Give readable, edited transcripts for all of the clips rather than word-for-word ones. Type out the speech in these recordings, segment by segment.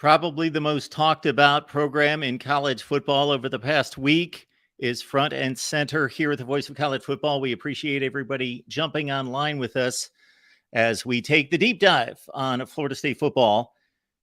Probably the most talked about program in college football over the past week is front and center here at the Voice of College Football. We appreciate everybody jumping online with us as we take the deep dive on Florida State football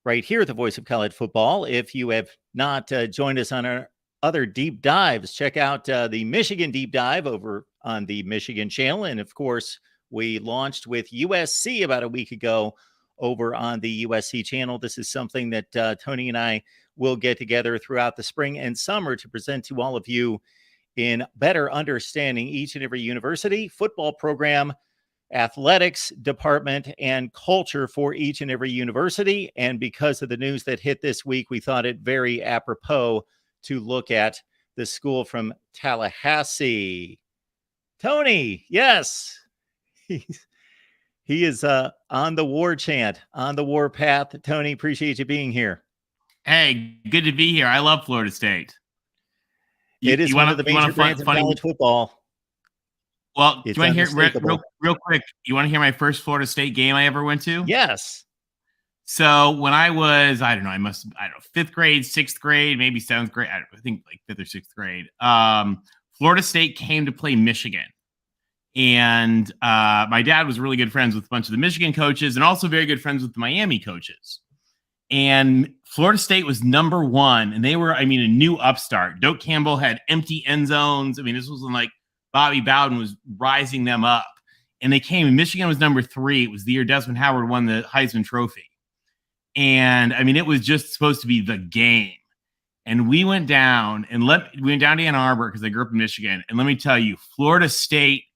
right here at the Voice of College Football. If you have not joined us on our other deep dives, check out the Michigan deep dive over on the Michigan channel. And of course, we launched with USC about a week ago over on the USC channel. This is something that Tony and I will get together throughout the spring and summer to present to all of you in better understanding each and every university, football program, athletics department, and culture for each and every university. And because of the news that hit this week, we thought it very apropos to look at the school from Tallahassee. Tony, yes, he is on the war chant, on the war path. Tony, appreciate you being here. Hey, good to be here. I love Florida State. It is one of the major brands in college football. Well, do you want to hear real quick? You want to hear my first Florida State game I ever went to? Yes. So when I was, fifth grade, sixth grade, maybe seventh grade, I think like fifth or sixth grade, Florida State came to play Michigan. And my dad was really good friends with a bunch of the Michigan coaches and also very good friends with the Miami coaches. And Florida State was number one. And they were, a new upstart. Doak Campbell had empty end zones. This was when like Bobby Bowden was rising them up. And they came, and Michigan was number 3. It was the year Desmond Howard won the Heisman Trophy. And it was just supposed to be the game. And we went down to Ann Arbor because I grew up in Michigan. And let me tell you, Florida State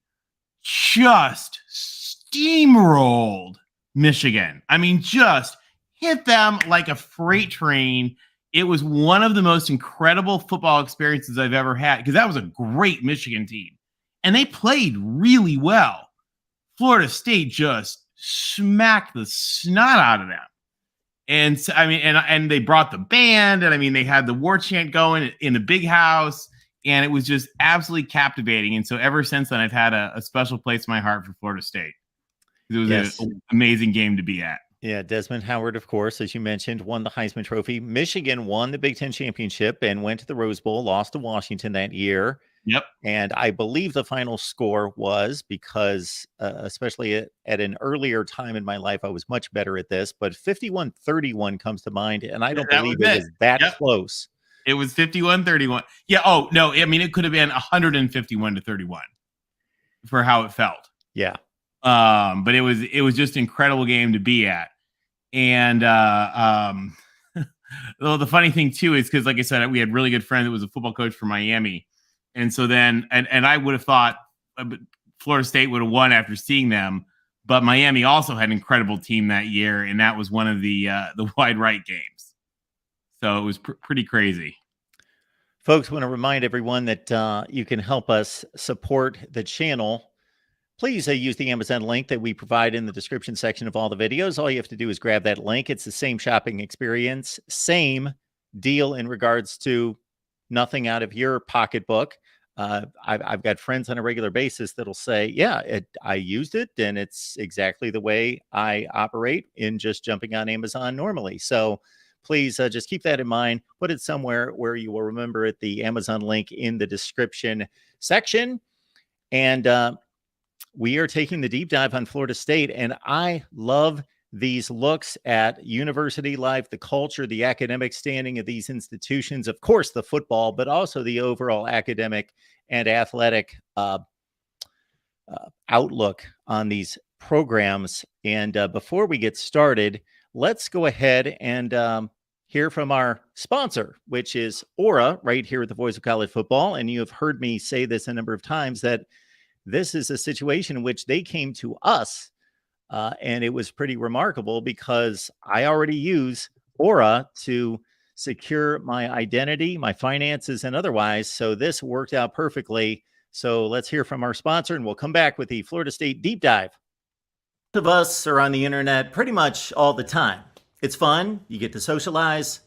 just steamrolled Michigan. Just hit them like a freight train. It was one of the most incredible football experiences I've ever had because that was a great Michigan team. And they played really well. Florida State just smacked the snot out of them. And so, and they brought the band, and they had the war chant going in the big house. And it was just absolutely captivating. And so ever since then, I've had a special place in my heart for Florida State. It was an amazing game to be at. Yeah, Desmond Howard, of course, as you mentioned, won the Heisman Trophy. Michigan won the Big Ten Championship and went to the Rose Bowl, lost to Washington that year. Yep. And I believe the final score was because, especially at an earlier time in my life, I was much better at this. But 51-31 comes to mind, and I don't believe it was that close. It was 51-31. Yeah. Oh, no. It could have been 151-31 for how it felt. Yeah. But it was just an incredible game to be at. And well, the funny thing, too, is because, like I said, we had a really good friend that was a football coach for Miami. And so then, and I would have thought Florida State would have won after seeing them. But Miami also had an incredible team that year. And that was one of the wide right games. So it was pretty crazy. Folks, want to remind everyone that you can help us support the channel. Please use the Amazon link that we provide in the description section of all the videos. All you have to do is grab that link. It's the same shopping experience, same deal in regards to nothing out of your pocketbook. I've got friends on a regular basis that'll say, yeah, I used it and it's exactly the way I operate in just jumping on Amazon normally. So please just keep that in mind. Put it somewhere where you will remember it, the Amazon link in the description section. And we are taking the deep dive on Florida State. And I love these looks at university life, the culture, the academic standing of these institutions, of course, the football, but also the overall academic and athletic outlook on these programs. And before we get started, let's go ahead and hear from our sponsor, which is Aura, right here at the Voice of College Football. And you have heard me say this a number of times that this is a situation in which they came to us, and it was pretty remarkable because I already use Aura to secure my identity, my finances, and otherwise. So this worked out perfectly. So let's hear from our sponsor, and we'll come back with the Florida State Deep Dive. Most of us are on the internet pretty much all the time. It's fun. You get to socialize,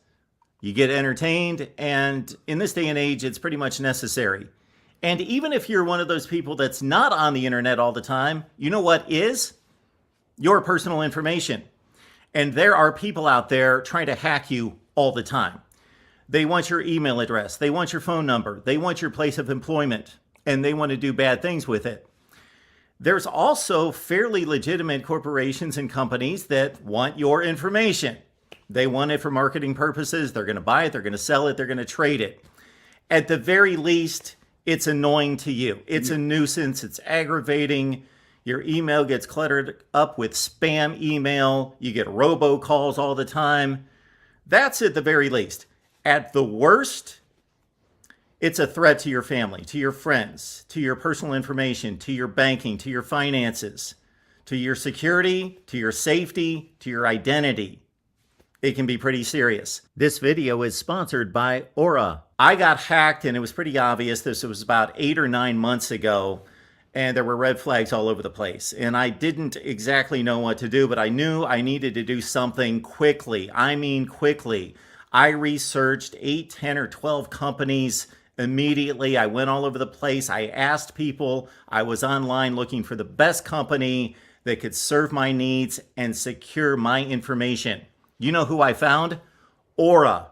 you get entertained, and in this day and age, it's pretty much necessary. And even if you're one of those people that's not on the internet all the time, you know what is? Your personal information. And there are people out there trying to hack you all the time. They want your email address. They want your phone number. They want your place of employment, and they want to do bad things with it. There's also fairly legitimate corporations and companies that want your information. They want it for marketing purposes. They're going to buy it. They're going to sell it. They're going to trade it. At the very least, it's annoying to you. It's a nuisance. It's aggravating. Your email gets cluttered up with spam email. You get robocalls all the time. That's at the very least. At the worst, it's a threat to your family, to your friends, to your personal information, to your banking, to your finances, to your security, to your safety, to your identity. It can be pretty serious. This video is sponsored by Aura. I got hacked and it was pretty obvious. This was about 8 or 9 months ago, and there were red flags all over the place. And I didn't exactly know what to do, but I knew I needed to do something quickly. I mean quickly. I researched 8, 10, or 12 companies immediately. I went all over the place. I asked people. I was online looking for the best company that could serve my needs and secure my information. You know who I found? Aura.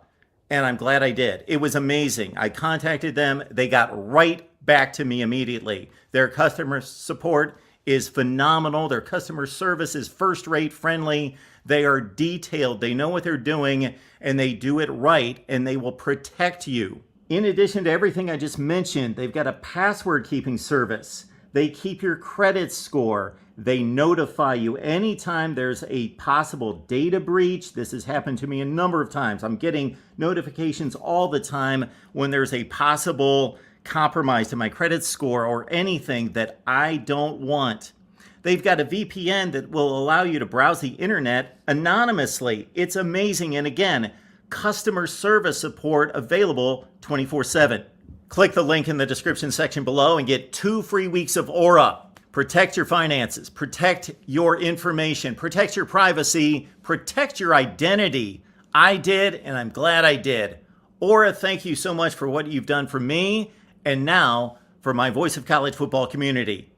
And I'm glad I did. It was amazing. I contacted them. They got right back to me immediately. Their customer support is phenomenal. Their customer service is first-rate, friendly. They are detailed. They know what they're doing, and they do it right, and they will protect you. In addition to everything I just mentioned, they've got a password-keeping service. They keep your credit score. They notify you anytime there's a possible data breach. This has happened to me a number of times. I'm getting notifications all the time when there's a possible compromise to my credit score or anything that I don't want. They've got a VPN that will allow you to browse the internet anonymously. It's amazing. And again, customer service support available 24/7. Click the link in the description section below and get 2 free weeks of Aura. Protect your finances, protect your information, protect your privacy, protect your identity. I did, and I'm glad I did. Aura, thank you so much for what you've done for me, and now for my Voice of College Football community.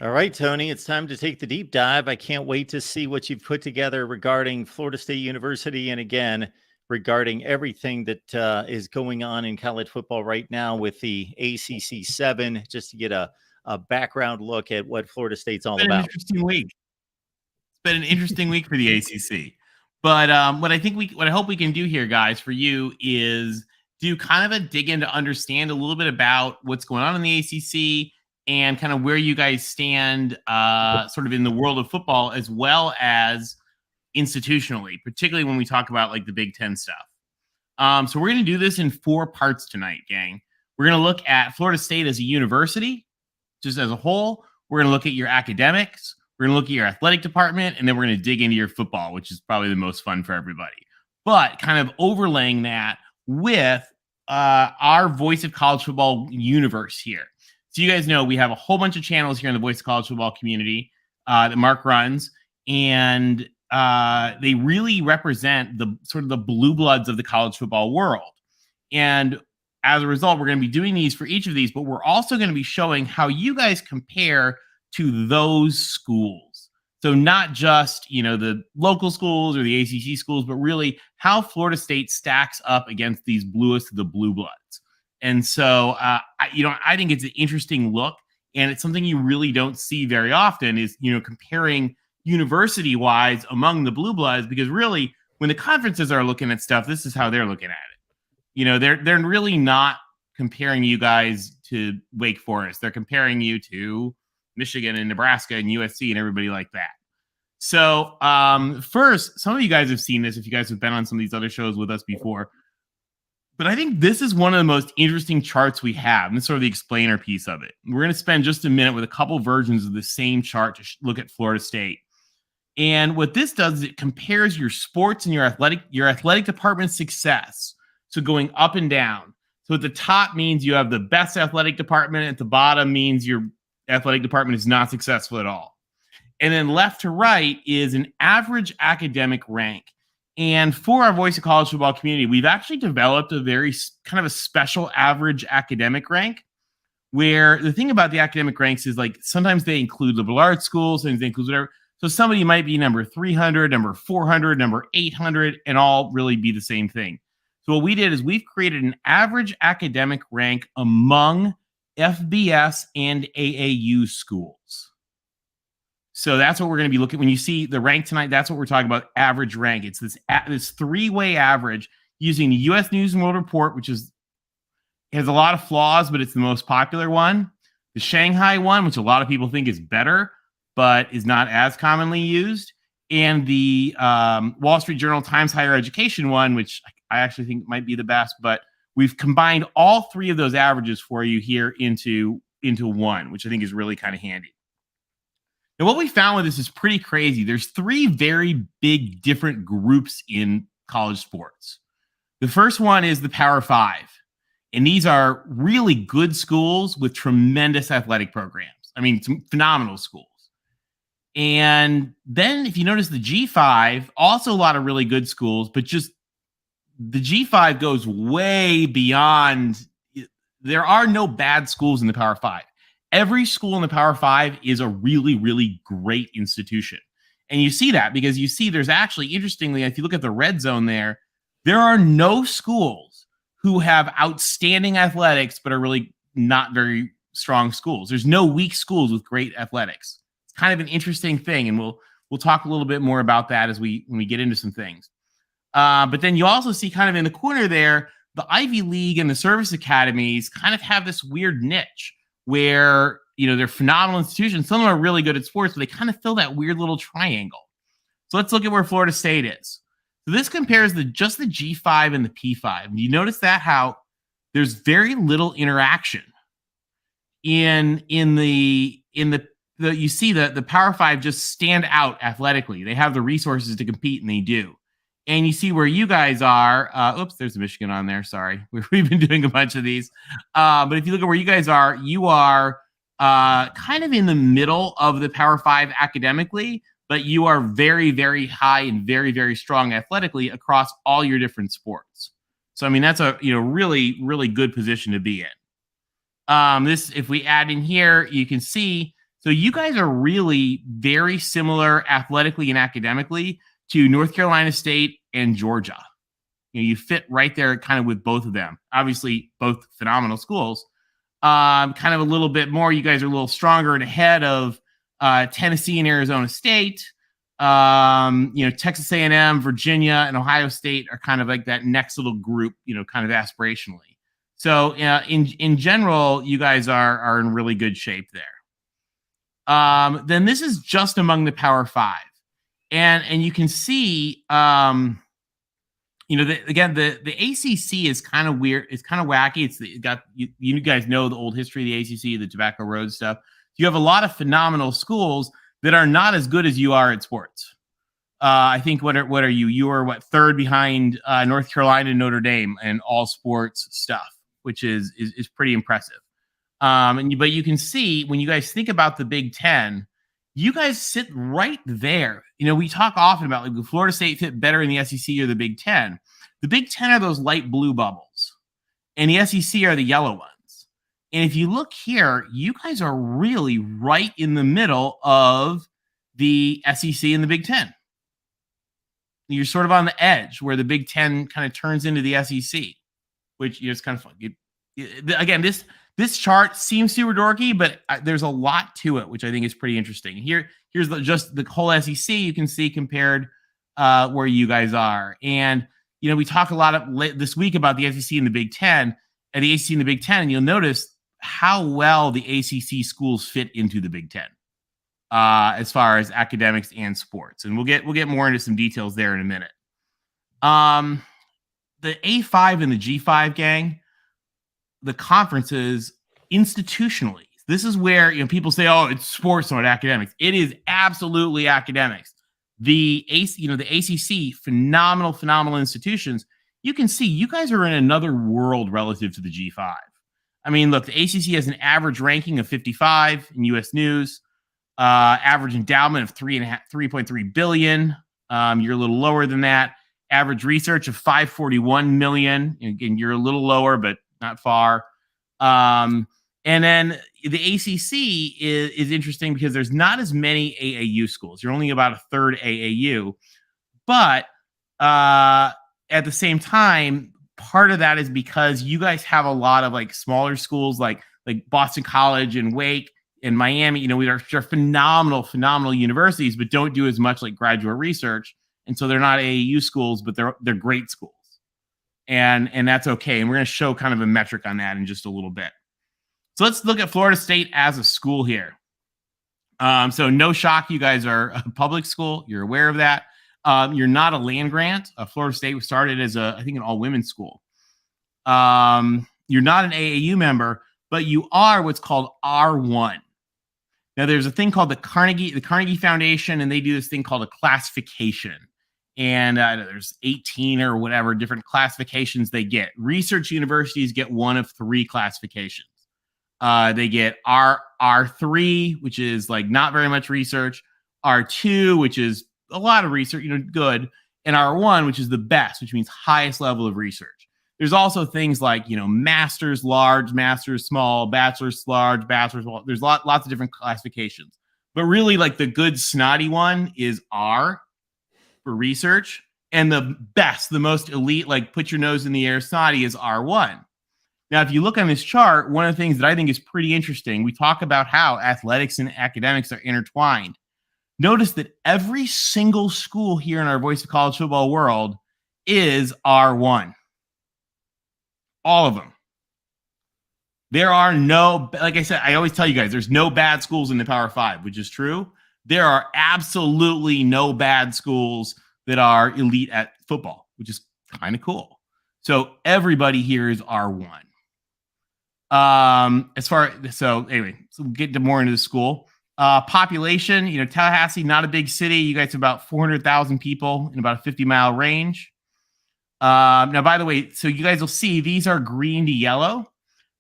All right, Tony, it's time to take the deep dive. I can't wait to see what you've put together regarding Florida State University, and again, regarding everything that is going on in college football right now with the ACC 7, just to get a background look at what Florida State's all about. Interesting week. It's been an interesting week for the ACC. But what I hope we can do here, guys, for you is do kind of a dig in to understand a little bit about what's going on in the ACC and kind of where you guys stand sort of in the world of football as well as institutionally, particularly when we talk about like the Big Ten stuff. So we're going to do this in 4 parts tonight, gang. We're going to look at Florida State as a university, just as a whole. We're going to look at your academics. We're going to look at your athletic department, and then we're going to dig into your football, which is probably the most fun for everybody. But kind of overlaying that with our Voice of College Football universe here. So you guys know we have a whole bunch of channels here in the Voice of College Football community that Mark runs, and they really represent the sort of the blue bloods of the college football world. And as a result, we're going to be doing these for each of these, but we're also going to be showing how you guys compare to those schools. So not just, the local schools or the ACC schools, but really how Florida State stacks up against these bluest of the blue bloods. And so, I think it's an interesting look, and it's something you really don't see very often is, comparing university-wise among the blue bloods, because really when the conferences are looking at stuff, this is how they're looking at it. They're really not comparing you guys to Wake Forest. They're comparing you to Michigan and Nebraska and USC and everybody like that. So first, some of you guys have seen this if you guys have been on some of these other shows with us before. But I think this is one of the most interesting charts we have. And this is sort of the explainer piece of it. We're going to spend just a minute with a couple versions of the same chart to look at Florida State. And what this does is it compares your sports and your athletic department success. So going up and down. So at the top means you have the best athletic department. At the bottom means your athletic department is not successful at all. And then left to right is an average academic rank. And for our Voice of College Football community, we've actually developed a very kind of a special average academic rank, where the thing about the academic ranks is like sometimes they include liberal arts schools, sometimes they include whatever. So somebody might be number 300, number 400, number 800, and all really be the same thing. So what we did is we've created an average academic rank among FBS and AAU schools. So that's what we're going to be looking when you see the rank tonight. That's what we're talking about, average rank. It's this three-way average using the U.S. News and World Report, which has a lot of flaws, but it's the most popular one. The Shanghai one, which a lot of people think is better, but is not as commonly used. And the Wall Street Journal Times Higher Education one, which I actually think might be the best. But we've combined all three of those averages for you here into one, which I think is really kind of handy. And what we found with this is pretty crazy. There's three very big different groups in college sports. The first one is the Power Five. And these are really good schools with tremendous athletic programs. I mean, some phenomenal schools. And then if you notice the G5, also a lot of really good schools, but just the G5 goes way beyond. There are no bad schools in the Power Five. Every school in the Power Five is a really, really great institution. And you see that because you see there's actually, interestingly, if you look at the red zone there are no schools who have outstanding athletics but are really not very strong schools. There's no weak schools with great athletics. It's kind of an interesting thing, and we'll talk a little bit more about that when we get into some things. But then you also see kind of in the corner there, the Ivy League and the service academies kind of have this weird niche where, they're phenomenal institutions. Some of them are really good at sports, but they kind of fill that weird little triangle. So let's look at where Florida State is. So this compares just the G5 and the P5. And you notice that how there's very little interaction in the you see the Power Five just stand out athletically. They have the resources to compete, and they do. And you see where you guys are. Oops, there's a Michigan on there. Sorry. We've been doing a bunch of these. But if you look at where you guys are, you are kind of in the middle of the Power Five academically, but you are very, very high and very, very strong athletically across all your different sports. So, I mean, that's a really, really good position to be in. If we add in here, you can see, so you guys are really very similar athletically and academically to North Carolina State and Georgia. You fit right there kind of with both of them. Obviously, both phenomenal schools. Kind of a little bit more, you guys are a little stronger and ahead of Tennessee and Arizona State. Texas A&M, Virginia, and Ohio State are kind of like that next little group, kind of aspirationally. So in general, you guys are in really good shape there. Then this is just among the Power Five. And you can see, the ACC is kind of weird. It's kind of wacky. You guys know the old history of the ACC, the Tobacco Road stuff. You have a lot of phenomenal schools that are not as good as you are at sports. I think what are you? You are third behind North Carolina and Notre Dame and all sports stuff, which is pretty impressive. But you can see when you guys think about the Big Ten, you guys sit right there. We talk often about like Florida State fit better in the SEC or the Big Ten. The Big Ten are those light blue bubbles, and the SEC are the yellow ones. And if you look here, you guys are really right in the middle of the SEC and the Big Ten. You're sort of on the edge where the Big Ten kind of turns into the SEC, which is kind of fun. Again, this chart seems super dorky, but there's a lot to it, which I think is pretty interesting. Here's just the whole SEC you can see compared where you guys are. And, we talk a lot this week about the SEC and the Big Ten, and the ACC and the Big Ten, and you'll notice how well the ACC schools fit into the Big Ten as far as academics and sports. And we'll get more into some details there in a minute. The A5 and the G5 gang, the conferences institutionally. This is where people say, "Oh, it's sports, not academics." It is absolutely academics. The ACC, phenomenal institutions. You can see you guys are in another world relative to the G5. I mean, look, the ACC has an average ranking of 55 in U.S. News, average endowment of 3.3 billion. You're a little lower than that. Average research of 541 million. Again, you're a little lower, but not far. And then the ACC is interesting because there's not as many AAU schools. You're only about a third AAU. But at the same time, part of that is because you guys have a lot of like smaller schools like Boston College and Wake and Miami. You know, we are phenomenal universities, but don't do as much like graduate research. And so they're not AAU schools, but they're great schools. And that's okay. And we're going to show kind of a metric on that in just a little bit. So let's look at Florida State as a school here. So no shock, you guys are a public school. You're aware of that. You're not a land grant. Florida State was started as I think an all-women's school. You're not an AAU member, but you are what's called R1. Now there's a thing called the Carnegie Foundation, and they do this thing called a classification. And there's 18 or whatever different classifications they get. Research universities get one of 3 classifications. They get R3, which is like not very much research, R2, which is a lot of research, good, and R1, which is the best, which means highest level of research. There's also things like, master's large, master's small, bachelor's large, bachelor's small. There's lots of different classifications. But really, like the good snotty one is R for research, and the best, the most elite, like put your nose in the air snotty is R1. Now, if you look on this chart, one of the things that I think is pretty interesting, we talk about how athletics and academics are intertwined. Notice that every single school here in our Voice of College Football world is R1. All of them. There are no, like I said, I always tell you guys, there's no bad schools in the Power 5, which is true. There are absolutely no bad schools that are elite at football, which is kind of cool. So everybody here is R1. So we'll get more into the school. Population, Tallahassee, not a big city. You guys have about 400,000 people in about a 50-mile range. Now, by the way, so you guys will see these are green to yellow.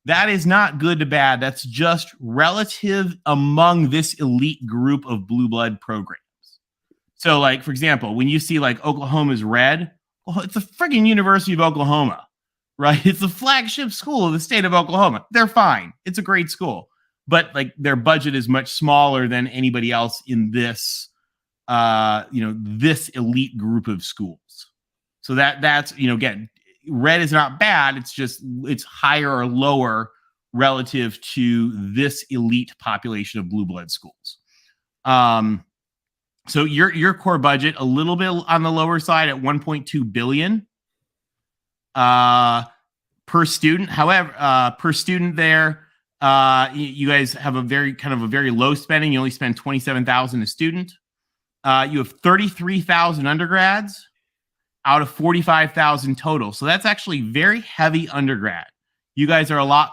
That is not good to bad. That's just relative among this elite group of blue blood programs. So, like, for example, when you see like Oklahoma's red, well, it's the friggin' University of Oklahoma, right? It's the flagship school of the state of Oklahoma. They're fine. It's a great school. But like their budget is much smaller than anybody else in this, this elite group of schools. So that's, again, red is not bad. It's just, it's higher or lower relative to this elite population of blue blood schools. So your core budget, a little bit on the lower side at $1.2 billion per student. However, per student there, you guys have a very low spending. You only spend $27,000 a student. You have 33,000 undergrads out of 45,000 total. So that's actually very heavy undergrad. You guys are a lot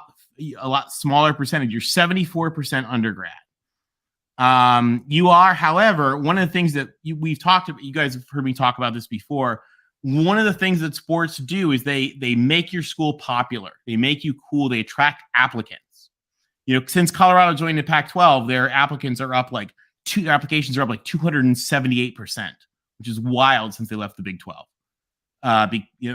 smaller percentage. You're 74% undergrad. You are, however, one of the things that we've talked about, you guys have heard me talk about this before. One of the things that sports do is they make your school popular. They make you cool. They attract applicants. Since Colorado joined the Pac-12, their applications are up like 278%, which is wild since they left the Big 12. A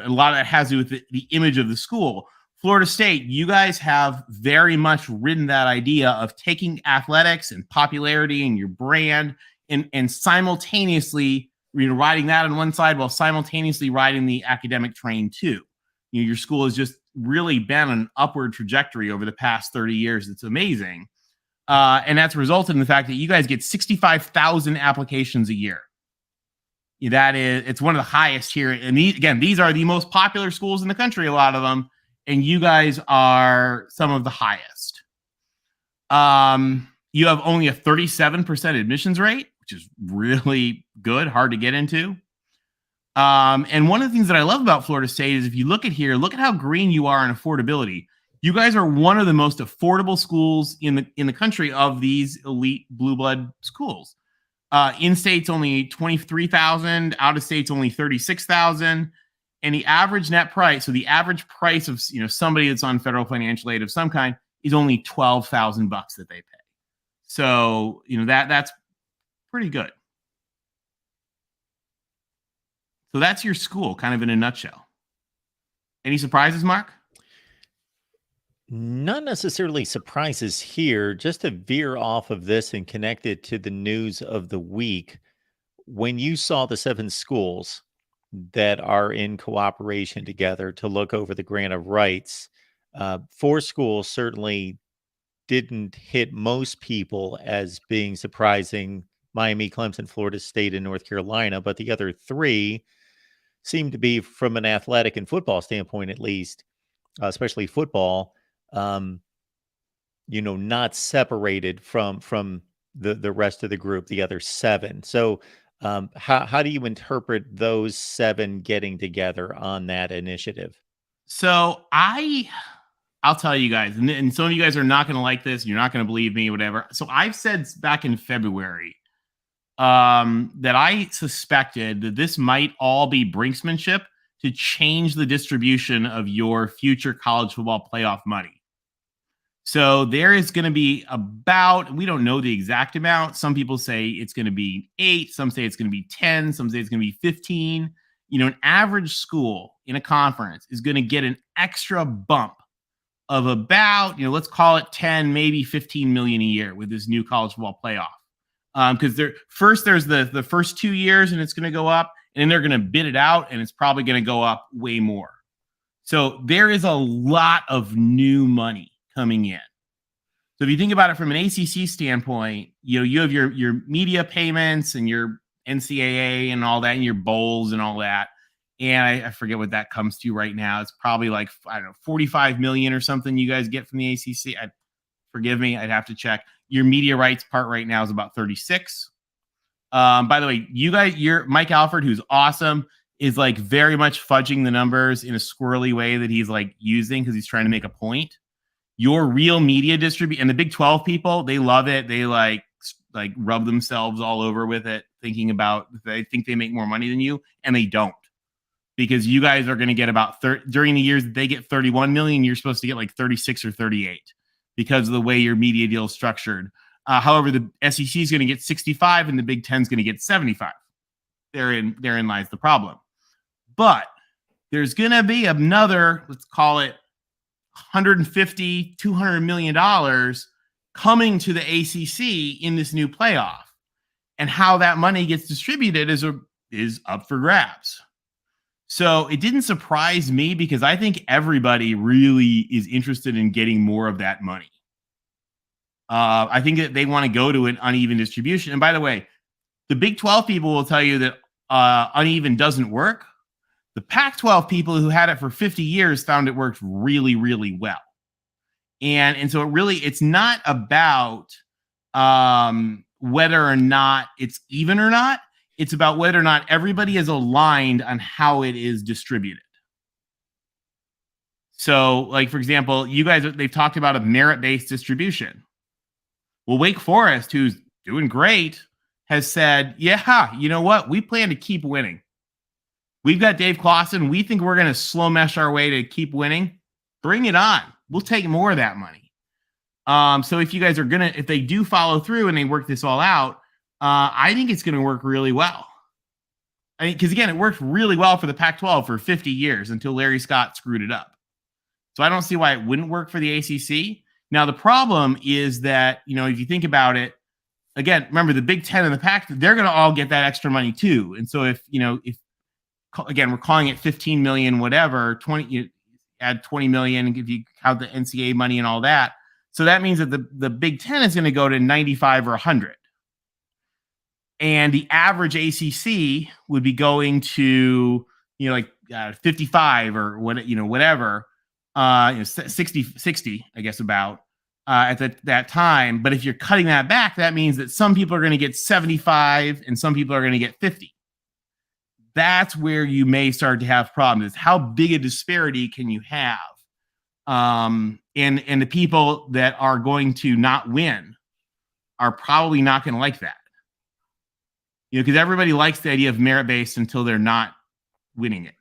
lot of that has to do with the image of the school. Florida State, you guys have very much ridden that idea of taking athletics and popularity and your brand and simultaneously riding that on one side while simultaneously riding the academic train too. Your school has just really been on an upward trajectory over the past 30 years. It's amazing. And that's resulted in the fact that you guys get 65,000 applications a year. It's one of the highest here. And these are the most popular schools in the country, a lot of them. And you guys are some of the highest. You have only a 37% admissions rate, which is really good, hard to get into. And one of the things that I love about Florida State is if you look at here, look at how green you are in affordability. You guys are one of the most affordable schools in the country of these elite blue blood schools. In-state's only $23,000, out-of-state's only $36,000, and the average net price, so the average price of somebody that's on federal financial aid of some kind is only $12,000 that they pay. So that's pretty good. So that's your school, kind of in a nutshell. Any surprises, Mark? Not necessarily surprises here, just to veer off of this and connect it to the news of the week. When you saw the 7 schools that are in cooperation together to look over the grant of rights, 4 schools certainly didn't hit most people as being surprising: Miami, Clemson, Florida State, and North Carolina. But the other 3 seem to be, from an athletic and football standpoint at least, especially football, um, not separated from the rest of the group, the other 7. So, how do you interpret those 7 getting together on that initiative? So I'll tell you guys, and some of you guys are not going to like this. You're not going to believe me, whatever. So I've said back in February that I suspected that this might all be brinksmanship to change the distribution of your future college football playoff money. So there is going to be we don't know the exact amount. Some people say it's going to be 8. Some say it's going to be 10. Some say it's going to be 15. An average school in a conference is going to get an extra bump of about, let's call it 10, maybe 15 million a year with this new college football playoff. Because there's the first 2 years and it's going to go up, and then they're going to bid it out and it's probably going to go up way more. So there is a lot of new money coming in. So if you think about it from an ACC standpoint, you have your media payments and your NCAA and all that, and your bowls and all that. And I forget what that comes to right now. It's probably like, I don't know, 45 million or something you guys get from the ACC. Forgive me, I'd have to check. Your media rights part right now is about 36. By the way, your Mike Alford, who's awesome, is like very much fudging the numbers in a squirrely way that he's like using because he's trying to make a point. Your real media distribute, and the Big 12 people, they love it. They like rub themselves all over with it, thinking about they think they make more money than you, and they don't, because you guys are going to get about during the years that they get 31 million, you're supposed to get like 36 or 38 because of the way your media deal is structured. However, the SEC is going to get 65 and the Big 10 is going to get 75. Therein lies the problem. But there's going to be another, let's call it 150, $200 million coming to the ACC in this new playoff. And how that money gets distributed is up for grabs. So it didn't surprise me because I think everybody really is interested in getting more of that money. I think that they want to go to an uneven distribution. And by the way, the Big 12 people will tell you that uneven doesn't work. The Pac-12 people who had it for 50 years found it worked really, really well. And so it's not about whether or not it's even or not. It's about whether or not everybody is aligned on how it is distributed. So, like, for example, they've talked about a merit-based distribution. Well, Wake Forest, who's doing great, has said, yeah, you know what? We plan to keep winning. We've got Dave Clawson. We think we're going to slow mesh our way to keep winning. Bring it on. We'll take more of that money. So if you guys are if they do follow through and they work this all out, I think it's going to work really well. I mean, because again, it worked really well for the Pac-12 for 50 years until Larry Scott screwed it up. So I don't see why it wouldn't work for the ACC. Now, the problem is that, if you think about it, again, remember the Big 10 and the Pac, they're going to all get that extra money too. And so if again, we're calling it 15 million, whatever, 20, you add 20 million if you count the NCAA money and all that. So that means that the Big 10 is going to go to 95 or 100. And the average ACC would be going to, 55 or whatever, 60, I guess, about at that time. But if you're cutting that back, that means that some people are going to get 75 and some people are going to get 50. That's where you may start to have problems. Is how big a disparity can you have? And the people that are going to not win are probably not going to like that. Because everybody likes the idea of merit-based until they're not winning it.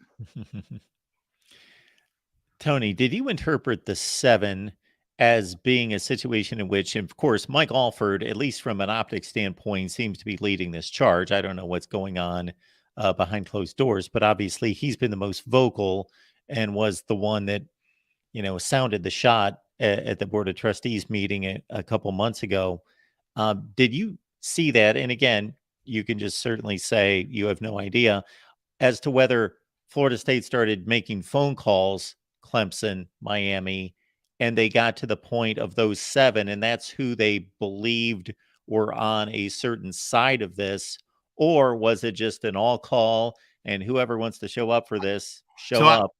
Tony, did you interpret the 7 as being a situation in which, of course, Mike Alford, at least from an optics standpoint, seems to be leading this charge? I don't know what's going on behind closed doors, but obviously he's been the most vocal and was the one that, sounded the shot at the Board of Trustees meeting a couple months ago. Did you see that? And again, you can just certainly say you have no idea as to whether Florida State started making phone calls, Clemson, Miami, and they got to the point of those 7, and that's who they believed were on a certain side of this, or was it just an all call and whoever wants to show up for this, show up?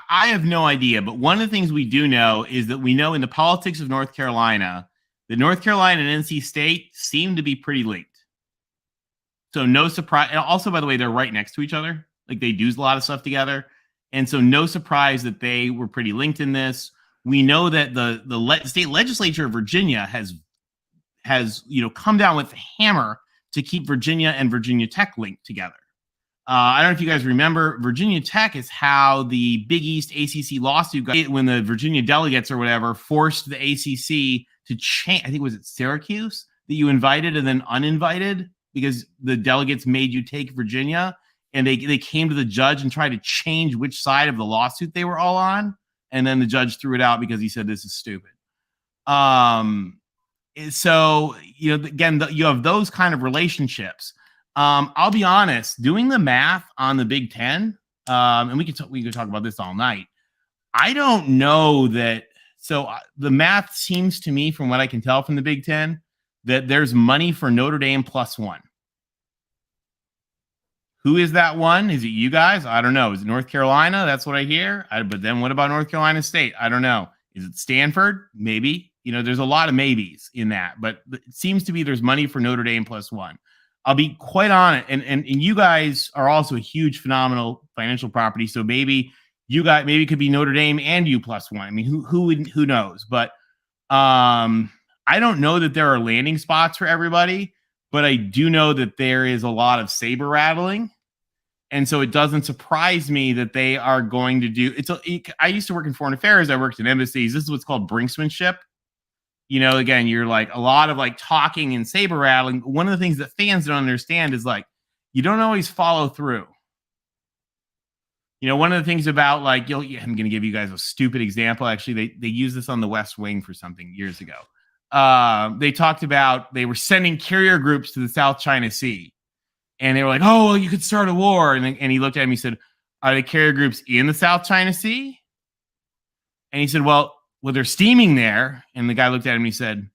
I have no idea, but one of the things we do know is that we know in the politics of North Carolina that North Carolina and NC State seem to be pretty linked. So no surprise. And also, by the way, they're right next to each other. Like they do a lot of stuff together. And so no surprise that they were pretty linked in this. We know that the state legislature of Virginia has come down with a hammer to keep Virginia and Virginia Tech linked together. I don't know if you guys remember, Virginia Tech is how the Big East ACC lawsuit got when the Virginia delegates or whatever forced the ACC to change. I think was it Syracuse that you invited and then uninvited because the delegates made you take Virginia, and they came to the judge and tried to change which side of the lawsuit they were all on, and then the judge threw it out because he said this is stupid. So again, you have those kind of relationships. I'll be honest, doing the math on the Big Ten, and we could talk about this all night. I don't know that. So the math seems to me, from what I can tell from the Big Ten, that there's money for Notre Dame +1. Who is that one? Is it you guys? I don't know. Is it North Carolina? That's what I hear. But then what about North Carolina State? I don't know. Is it Stanford? Maybe. There's a lot of maybes in that, but it seems to be there's money for Notre Dame +1. I'll be quite honest, and you guys are also a huge, phenomenal financial property. So maybe it could be Notre Dame and you +1. I mean, who knows? But I don't know that there are landing spots for everybody, but I do know that there is a lot of saber rattling, and so it doesn't surprise me that they are going to do. I used to work in foreign affairs. I worked in embassies. This is what's called brinksmanship. Again, you're like a lot of like talking and saber rattling. One of the things that fans don't understand is like, you don't always follow through. One of the things about like, I'm going to give you guys a stupid example. Actually, they used this on the West Wing for something years ago. They talked about, they were sending carrier groups to the South China Sea, and they were like, oh, well, you could start a war. And he looked at me, he said, are the carrier groups in the South China Sea? And he said, well, they're steaming there. And the guy looked at him and he said,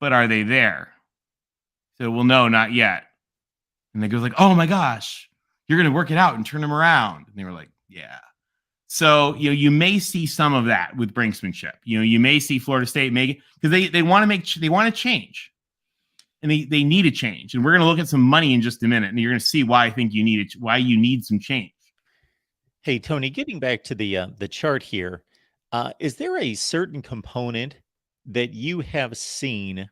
but are they there? He said, well, no, not yet. And the guy was like, oh my gosh, you're going to work it out and turn them around. And they were like, yeah. So, you may see some of that with brinksmanship. You may see Florida State make it because they want to change, and they need a change. And we're going to look at some money in just a minute, and you're going to see why I think why you need some change. Hey, Tony, getting back to the chart here, is there a certain component that you have seen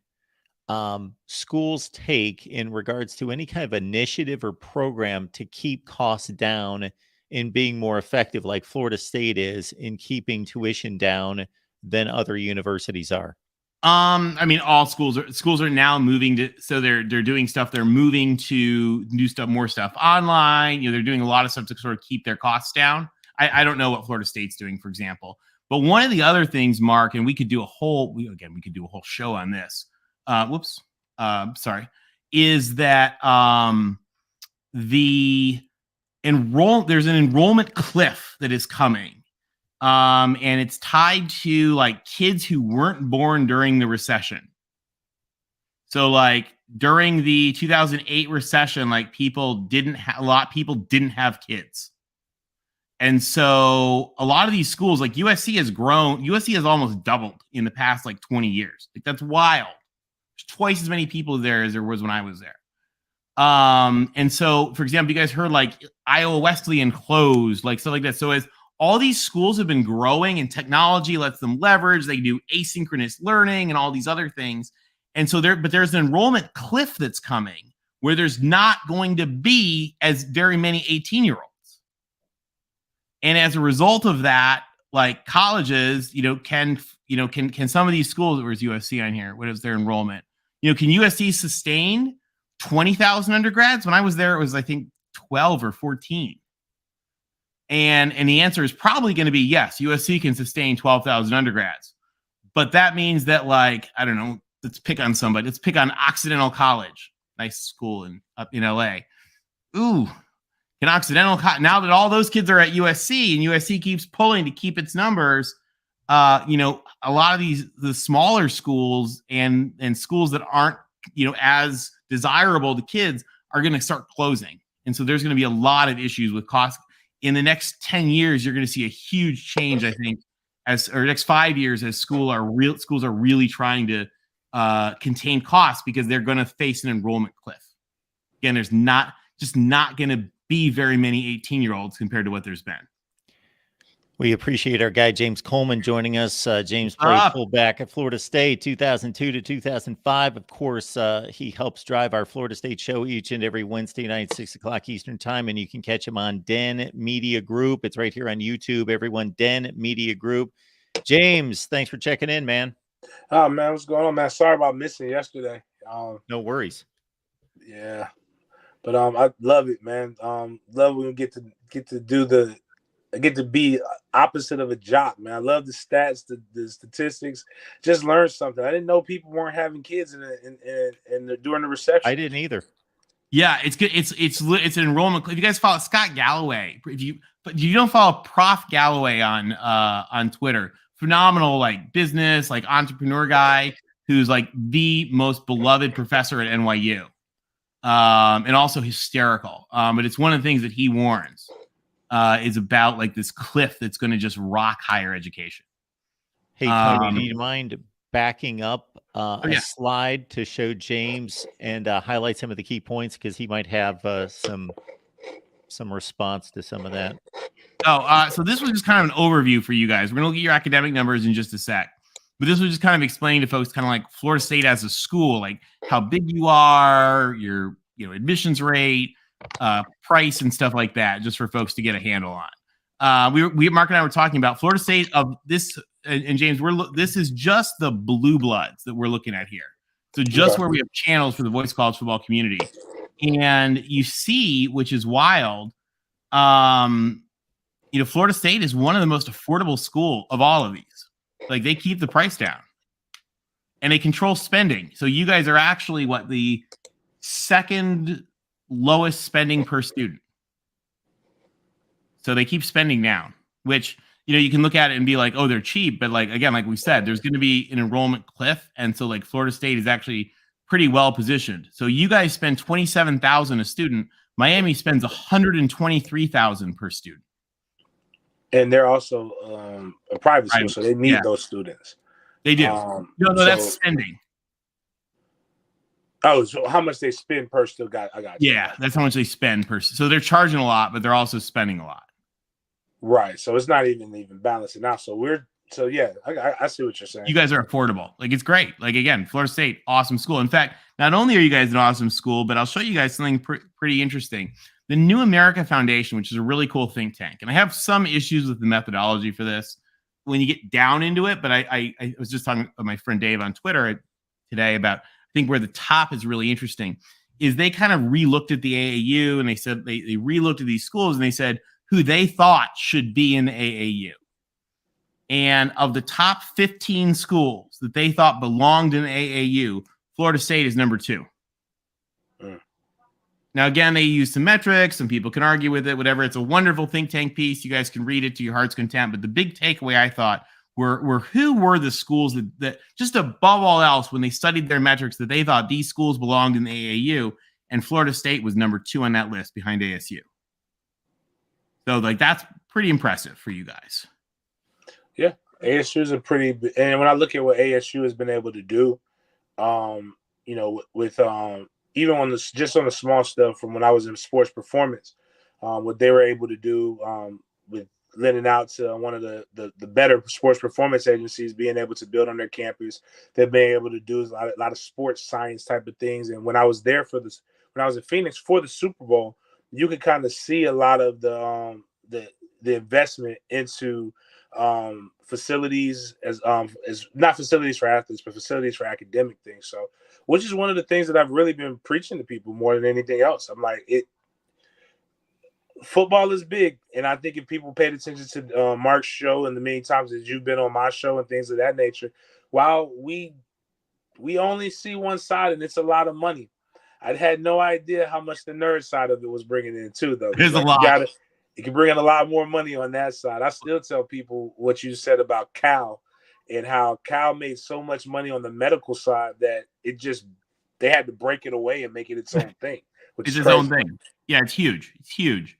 schools take in regards to any kind of initiative or program to keep costs down in being more effective, like Florida State is in keeping tuition down than other universities are? I mean, all schools are now moving to, so they're doing stuff. They're moving to do more stuff online. They're doing a lot of stuff to sort of keep their costs down. I don't know what Florida State's doing, for example. But one of the other things, Mark, and we could do a whole show on this. Is that there's an enrollment cliff that is coming, and it's tied to like kids who weren't born during the recession. So like during the 2008 recession, like a lot of people didn't have kids. And so a lot of these schools, like USC has grown. USC has almost doubled in the past like 20 years. Like that's wild. There's twice as many people there as there was when I was there. And so, for example, you guys heard like Iowa Wesleyan closed, like stuff like that. So as all these schools have been growing and technology lets them leverage, they do asynchronous learning and all these other things. And so there's an enrollment cliff that's coming where there's not going to be as very many 18-year-olds. And as a result of that, like colleges, can some of these schools, where's USC on here? What is their enrollment? Can USC sustain 20,000 undergrads? When I was there, it was, I think, 12 or 14. And the answer is probably going to be yes, USC can sustain 12,000 undergrads. But that means that, like, I don't know, let's pick on somebody. Let's pick on Occidental College, nice school up in LA. Ooh, can Occidental, now that all those kids are at USC and USC keeps pulling to keep its numbers, you know, a lot of the smaller schools and schools that aren't, you know, as desirable to kids are going to start closing. And so there's going to be a lot of issues with cost. In the next 10 years, you're going to see a huge change, I think, or next 5 years, as schools are really trying to contain costs, because they're going to face an enrollment cliff. Again, there's not going to be very many 18-year-olds compared to what there's been. We appreciate our guy James Coleman joining us. James played fullback at Florida State 2002 to 2005. Of course, he helps drive our Florida State show each and every Wednesday night, 6 o'clock Eastern time, and you can catch him on Den Media Group. It's right here on YouTube, everyone, Den Media Group. James, thanks for checking in, man. Oh, man, what's going on, man? Sorry about missing yesterday. No worries. Yeah, but I love it, man. Love when we get to do I get to be opposite of a jock, man. I love the stats, the statistics. Just learn something. I didn't know people weren't having kids during the reception. I didn't either. Yeah, it's good. It's an enrollment. If you guys follow Scott Galloway, if you don't follow Prof Galloway on Twitter, phenomenal, like, business, like, entrepreneur guy who's like the most beloved professor at NYU, and also hysterical. But it's one of the things that he warns. Is about, like, this cliff that's going to just rock higher education. Hey, Tony, do you mind backing up a slide to show James and highlight some of the key points, because he might have some response to some of that? So this was just kind of an overview for you guys. We're going to look at your academic numbers in just a sec. But this was just kind of explaining to folks kind of like Florida State as a school, like how big you are, your admissions rate, price, and stuff like that, just for folks to get a handle on. Mark and I were talking about Florida State of this, and James, this is just the blue bloods that we're looking at here. So just where we have channels for the Voice of College Football community, and you see, which is wild, Florida State is one of the most affordable school of all of these. Like, they keep the price down, and they control spending. So you guys are actually the second lowest spending per student. So they keep spending down, which, you can look at it and be like, oh, they're cheap. But, like, again, like we said, there's going to be an enrollment cliff. And so, like, Florida State is actually pretty well positioned. So you guys spend $27,000 a student. Miami spends $123,000 per student. And they're also a private school, so they need those students. They do. That's spending. Oh, so how much they spend per student? I got you. Yeah, that's how much they spend per. So they're charging a lot, but they're also spending a lot. Right. So it's not even balancing out. So yeah, I see what you're saying. You guys are affordable. Like, it's great. Like, again, Florida State, awesome school. In fact, not only are you guys an awesome school, but I'll show you guys something pretty interesting. The New America Foundation, which is a really cool think tank. And I have some issues with the methodology for this when you get down into it. But I was just talking with my friend Dave on Twitter today about, I think where the top is really interesting is they kind of re-looked at the AAU, and they said they re-looked at these schools, and they said who they thought should be in the AAU. And of the top 15 schools that they thought belonged in the AAU, Florida State is number 2. Now, again, they use some metrics. Some people can argue with it, whatever. It's a wonderful think tank piece. You guys can read it to your heart's content. But the big takeaway, I thought, were who were the schools that just above all else, when they studied their metrics, that they thought these schools belonged in the AAU, and Florida State was number 2 on that list behind ASU. So, like, that's pretty impressive for you guys. Yeah, ASU is and when I look at what ASU has been able to do, with even on the small stuff from when I was in sports performance, what they were able to do with lending out to one of the better sports performance agencies, being able to build on their campus, they've been able to do a lot of sports science type of things. And when I was there when I was in Phoenix for the Super Bowl, you could kind of see a lot of the investment into facilities as not facilities for athletes, but facilities for academic things. So, which is one of the things that I've really been preaching to people more than anything else. I'm like, football is big, and I think if people paid attention to Mark's show and the many times that you've been on my show and things of that nature, while we only see one side and it's a lot of money, I had no idea how much the nerd side of it was bringing in too, though. There's like, a lot. You can bring in a lot more money on that side. I still tell people what you said about Cal and how Cal made so much money on the medical side that they had to break it away and make it its own thing. Which It's is its crazy. own thing. Yeah, it's huge. It's huge.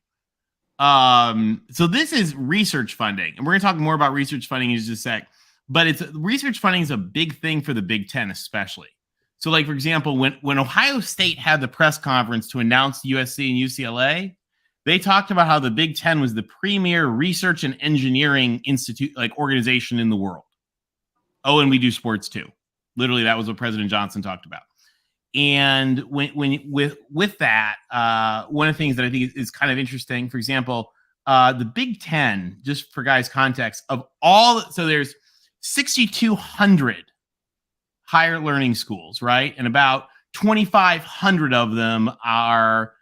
So this is research funding, and we're going to talk more about research funding in just a sec. But research funding is a big thing for the Big Ten, especially. So, like for example, when Ohio State had the press conference to announce USC and UCLA, they talked about how the Big Ten was the premier research and engineering institute, like organization in the world. Oh, and we do sports too. Literally, that was what President Johnson talked about. And with that, one of the things that I think is kind of interesting, for example, the Big Ten, just for guys' context, so there's 6,200 higher learning schools, right? And about 2,500 of them are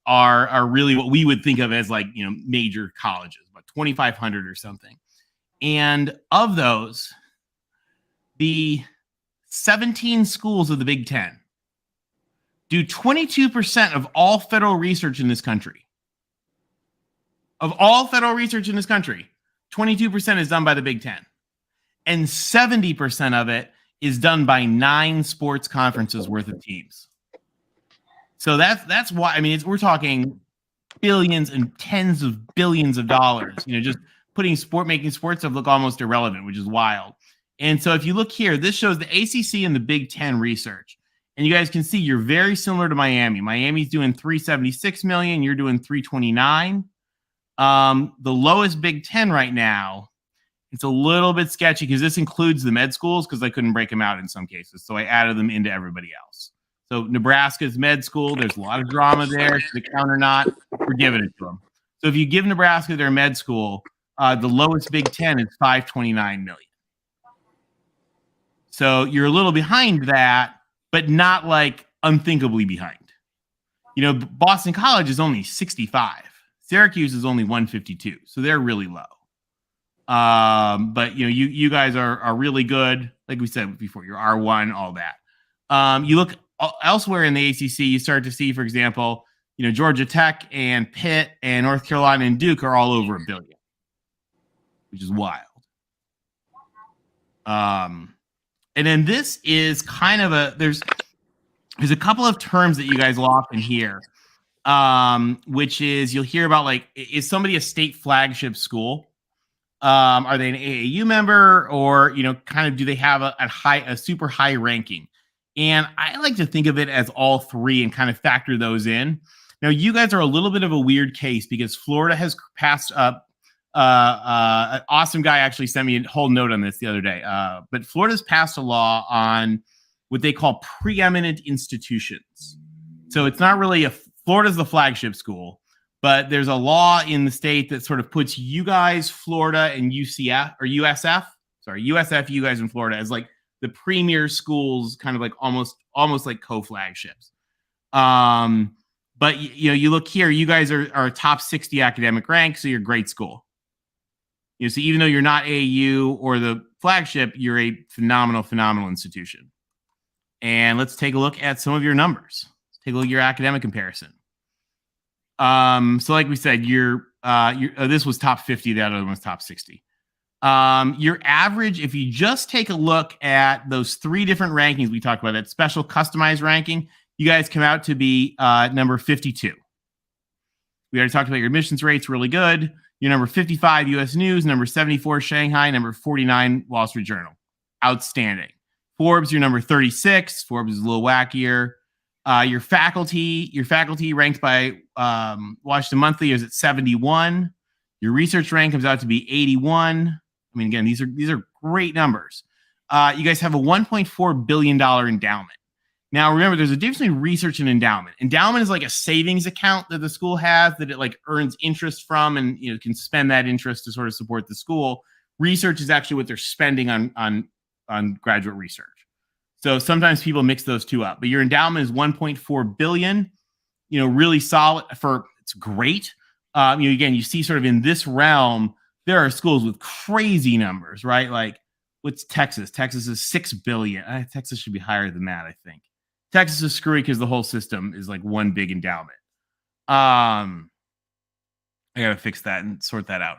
really what we would think of as like, major colleges, about 2,500 or something. And of those, the 17 schools of the Big Ten do 22% of all federal research in this country. Of all federal research in this country, 22% is done by the Big Ten. And 70% of it is done by 9 sports conferences worth of teams. So that's why, we're talking billions and tens of billions of dollars, just making sports stuff look almost irrelevant, which is wild. And so if you look here, this shows the ACC and the Big Ten research. And you guys can see you're very similar to Miami. Miami's doing 376 million. You're doing 329. The lowest Big Ten right now, it's a little bit sketchy because this includes the med schools because I couldn't break them out in some cases. So I added them into everybody else. So Nebraska's med school, there's a lot of drama there. Should they count or not? We're giving it to them. So if you give Nebraska their med school, the lowest Big Ten is 529 million. So you're a little behind that, but not like unthinkably behind. Boston College is only 65. Syracuse is only 152. So they're really low. But you guys are really good. Like we said before, you're R1, all that. You look elsewhere in the ACC, you start to see, for example, Georgia Tech and Pitt and North Carolina and Duke are all over $1 billion, which is wild. And then this is kind of there's a couple of terms that you guys will often hear, which is you'll hear about, like, is somebody a state flagship school? Are they an AAU member, or, kind of do they have a super high ranking? And I like to think of it as all three and kind of factor those in. Now, you guys are a little bit of a weird case because Florida has passed up. An awesome guy actually sent me a whole note on this the other day. But Florida's passed a law on what they call preeminent institutions. So it's not really Florida's the flagship school, but there's a law in the state that sort of puts you guys, Florida, and USF, you guys in Florida, as like the premier schools, kind of like almost like co-flagships. But you look here, you guys are top 60 academic rank, so you're a great school. So even though you're not AAU or the flagship, you're a phenomenal institution. And let's take a look at some of your numbers. Let's take a look at your academic comparison. So like we said, this was top 50, the other one was top 60. Your average, if you just take a look at those 3 different rankings we talked about, that special customized ranking, you guys come out to be number 52. We already talked about your admissions rates, really good. You're number 55 U.S. News, number 74 Shanghai, number 49 Wall Street Journal. Outstanding. Forbes, you're number 36. Forbes is a little wackier. Your faculty ranked by Washington Monthly is at 71. Your research rank comes out to be 81. Again, these are great numbers. You guys have a $1.4 billion endowment. Now, remember, there's a difference between research and endowment. Endowment is like a savings account that the school has that it like earns interest from, and can spend that interest to sort of support the school. Research is actually what they're spending on graduate research. So sometimes people mix those two up. But your endowment is $1.4 billion. Really solid. It's great. Again, you see sort of in this realm, there are schools with crazy numbers, right? Like what's Texas? Texas is 6 billion. Texas should be higher than that, I think. Texas is screwy because the whole system is like one big endowment. I gotta fix that and sort that out.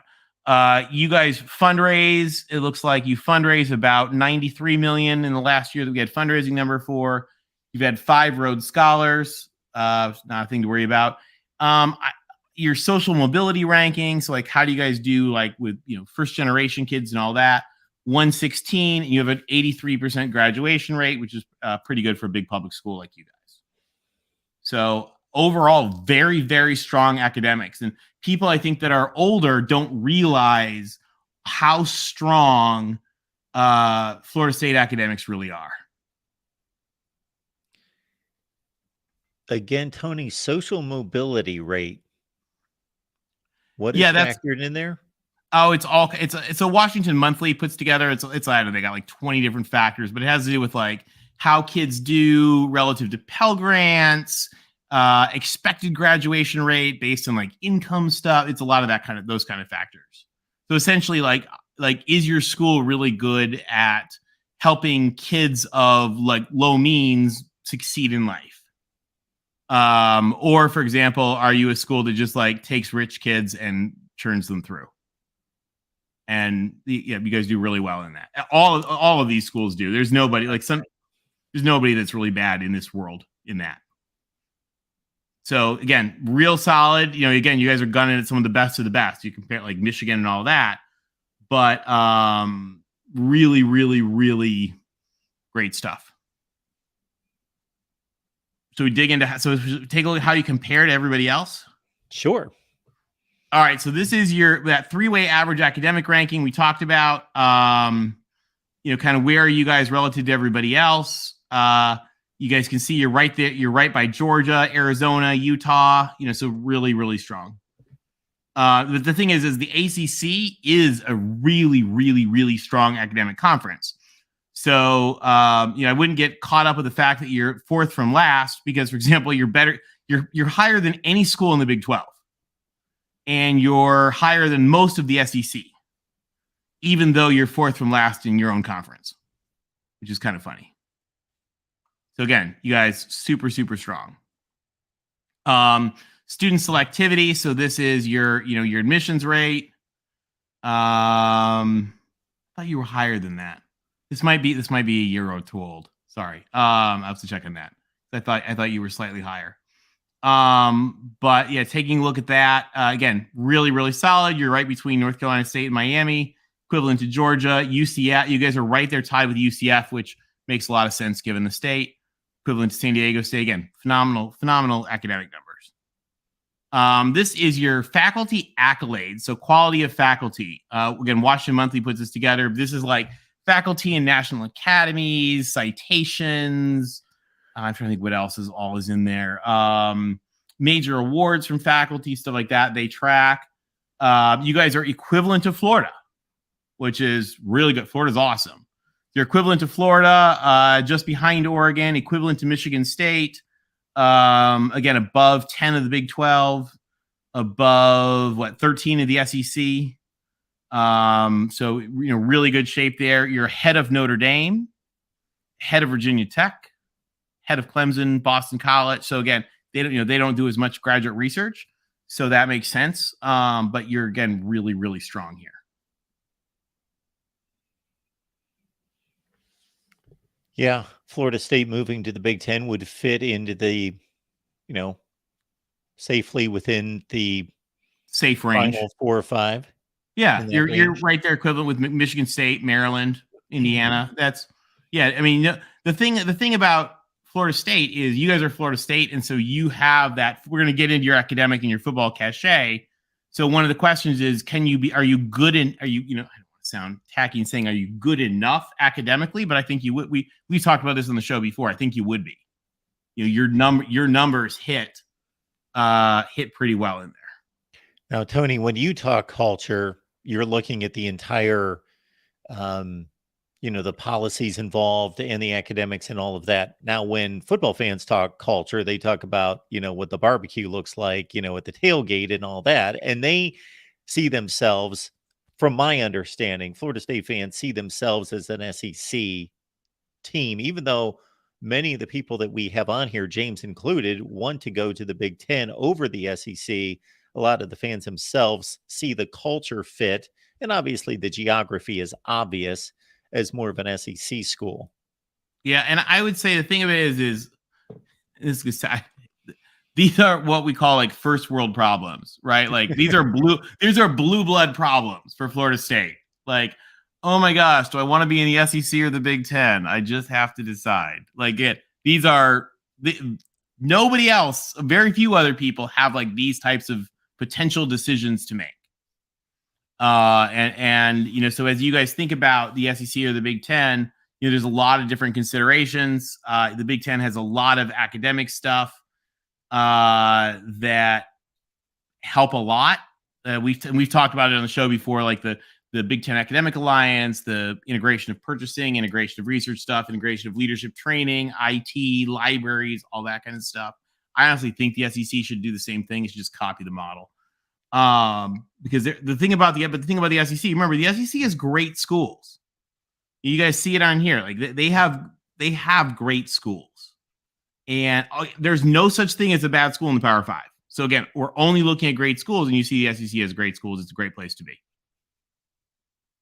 You guys fundraise. It looks like you fundraise about 93 million in the last year that we had fundraising number for. You've had 5 Rhodes Scholars. Not a thing to worry about. Your social mobility rankings. So like, how do you guys do like with, first generation kids and all that? 116, and you have an 83% graduation rate, which is pretty good for a big public school like you guys. So overall, very, very strong academics. And people I think that are older don't realize how strong Florida State academics really are. Again, Tony, social mobility rate. What is that's factored in there? Oh, it's a Washington Monthly puts together. It's I don't know, they got like 20 different factors, but it has to do with like how kids do relative to Pell Grants, expected graduation rate based on like income stuff. It's a lot of those kind of factors. So essentially, like is your school really good at helping kids of like low means succeed in life? Or for example, are you a school that just like takes rich kids and churns them through? And you guys do really well in that. All of these schools do. There's nobody that's really bad in this world in that. So again, real solid. Again, you guys are gunning at some of the best of the best. You compare like Michigan and all that, but really, really, really great stuff. So we dig into take a look at how you compare to everybody else. Sure. All right, so this is that 3-way average academic ranking we talked about. Kind of where are you guys relative to everybody else? You guys can see you're right there. You're right by Georgia, Arizona, Utah. So really, really strong. But the thing is the ACC is a really, really, really strong academic conference. So I wouldn't get caught up with the fact that you're 4th from last because, for example, you're higher than any school in the Big 12. And you're higher than most of the SEC, even though you're 4th from last in your own conference, which is kind of funny. So again, you guys super, super strong. Student selectivity. So this is your admissions rate. I thought you were higher than that. This might be a year or two old. Sorry. I have to check on that. I thought you were slightly higher. But yeah, taking a look at that, again, really, really solid. You're right between North Carolina State and Miami, equivalent to Georgia, UCF. You guys are right there tied with UCF, which makes a lot of sense given the state. Equivalent to San Diego State. Again, phenomenal academic numbers. This is your faculty accolades. So quality of faculty. Again, Washington Monthly puts this together. This is like faculty and national academies, citations. I'm trying to think what else is in there. Major awards from faculty, stuff like that. They track. You guys are equivalent to Florida, which is really good. Florida's awesome. You're equivalent to Florida, just behind Oregon, equivalent to Michigan State. Again, above 10 of the Big 12, above 13 of the SEC. So really good shape there. You're ahead of Notre Dame, ahead of Virginia Tech, head of Clemson, Boston College. So again, they don't do as much graduate research, so that makes sense. But you're again really, really strong here. Yeah, Florida State moving to the Big Ten would fit into the, safely within the safe range, final 4 or 5. Yeah, you're right there, equivalent with Michigan State, Maryland, Indiana. That's I mean, the thing about Florida State is you guys are Florida State, and so you have that. We're going to get into your academic and your football cachet. So one of the questions is, are you good in? Are you I don't want to sound tacky and saying, are you good enough academically? But I think you would. We talked about this on the show before. I think you would be. Your numbers hit pretty well in there. Now, Tony, when you talk culture, you're looking at the entire, the policies involved and the academics and all of that. Now, when football fans talk culture, they talk about, what the barbecue looks like, at the tailgate and all that. And they see themselves from my understanding, Florida State fans see themselves as an SEC team, even though many of the people that we have on here, James included, want to go to the Big Ten over the SEC. A lot of the fans themselves see the culture fit, and obviously the geography is obvious as more of an SEC school. Yeah, and I would say the thing of it is these are what we call like first world problems, right? Like these are blue blood problems for Florida State. Like, oh my gosh, do I want to be in the SEC or the Big Ten? I just have to decide. Like nobody else, very few other people have like these types of potential decisions to make. And you know, so as you guys think about the SEC or the Big Ten, you know, there's a lot of different considerations. The Big Ten has a lot of academic stuff that help a lot. We've talked about it on the show before, like the Big Ten Academic Alliance, the integration of purchasing, integration of research stuff, integration of leadership training, IT, libraries, all that kind of stuff. I honestly think the SEC should do the same thing. It should just copy the model. Because the thing about the SEC, remember, the SEC has great schools. You guys see it on here. Like they have great schools, and there's no such thing as a bad school in the Power Five. So again, we're only looking at great schools, and you see the SEC has great schools. It's a great place to be.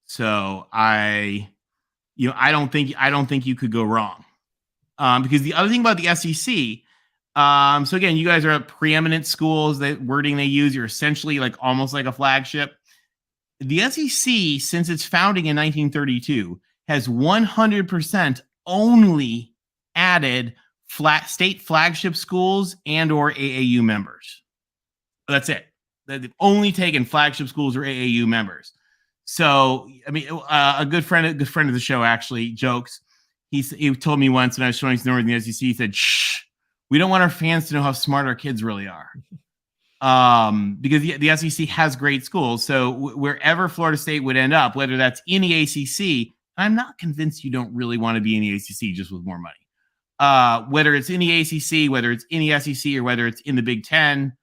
So I don't think you could go wrong. Because the other thing about the SEC, so again, you guys are at preeminent schools. The wording they use, you're essentially like almost like a flagship. The SEC, since its founding in 1932, has 100% only added state flagship schools and or AAU members. That's it. They've only taken flagship schools or AAU members. So, I mean, a good friend of the show actually jokes. He told me once when I was showing his number in the SEC, he said, "Shh, we don't want our fans to know how smart our kids really are." Because the SEC has great schools. So wherever Florida State would end up, whether that's in the ACC, I'm not convinced you don't really want to be in the ACC just with more money. Whether it's in the ACC, whether it's in the SEC, or whether it's in the Big Ten,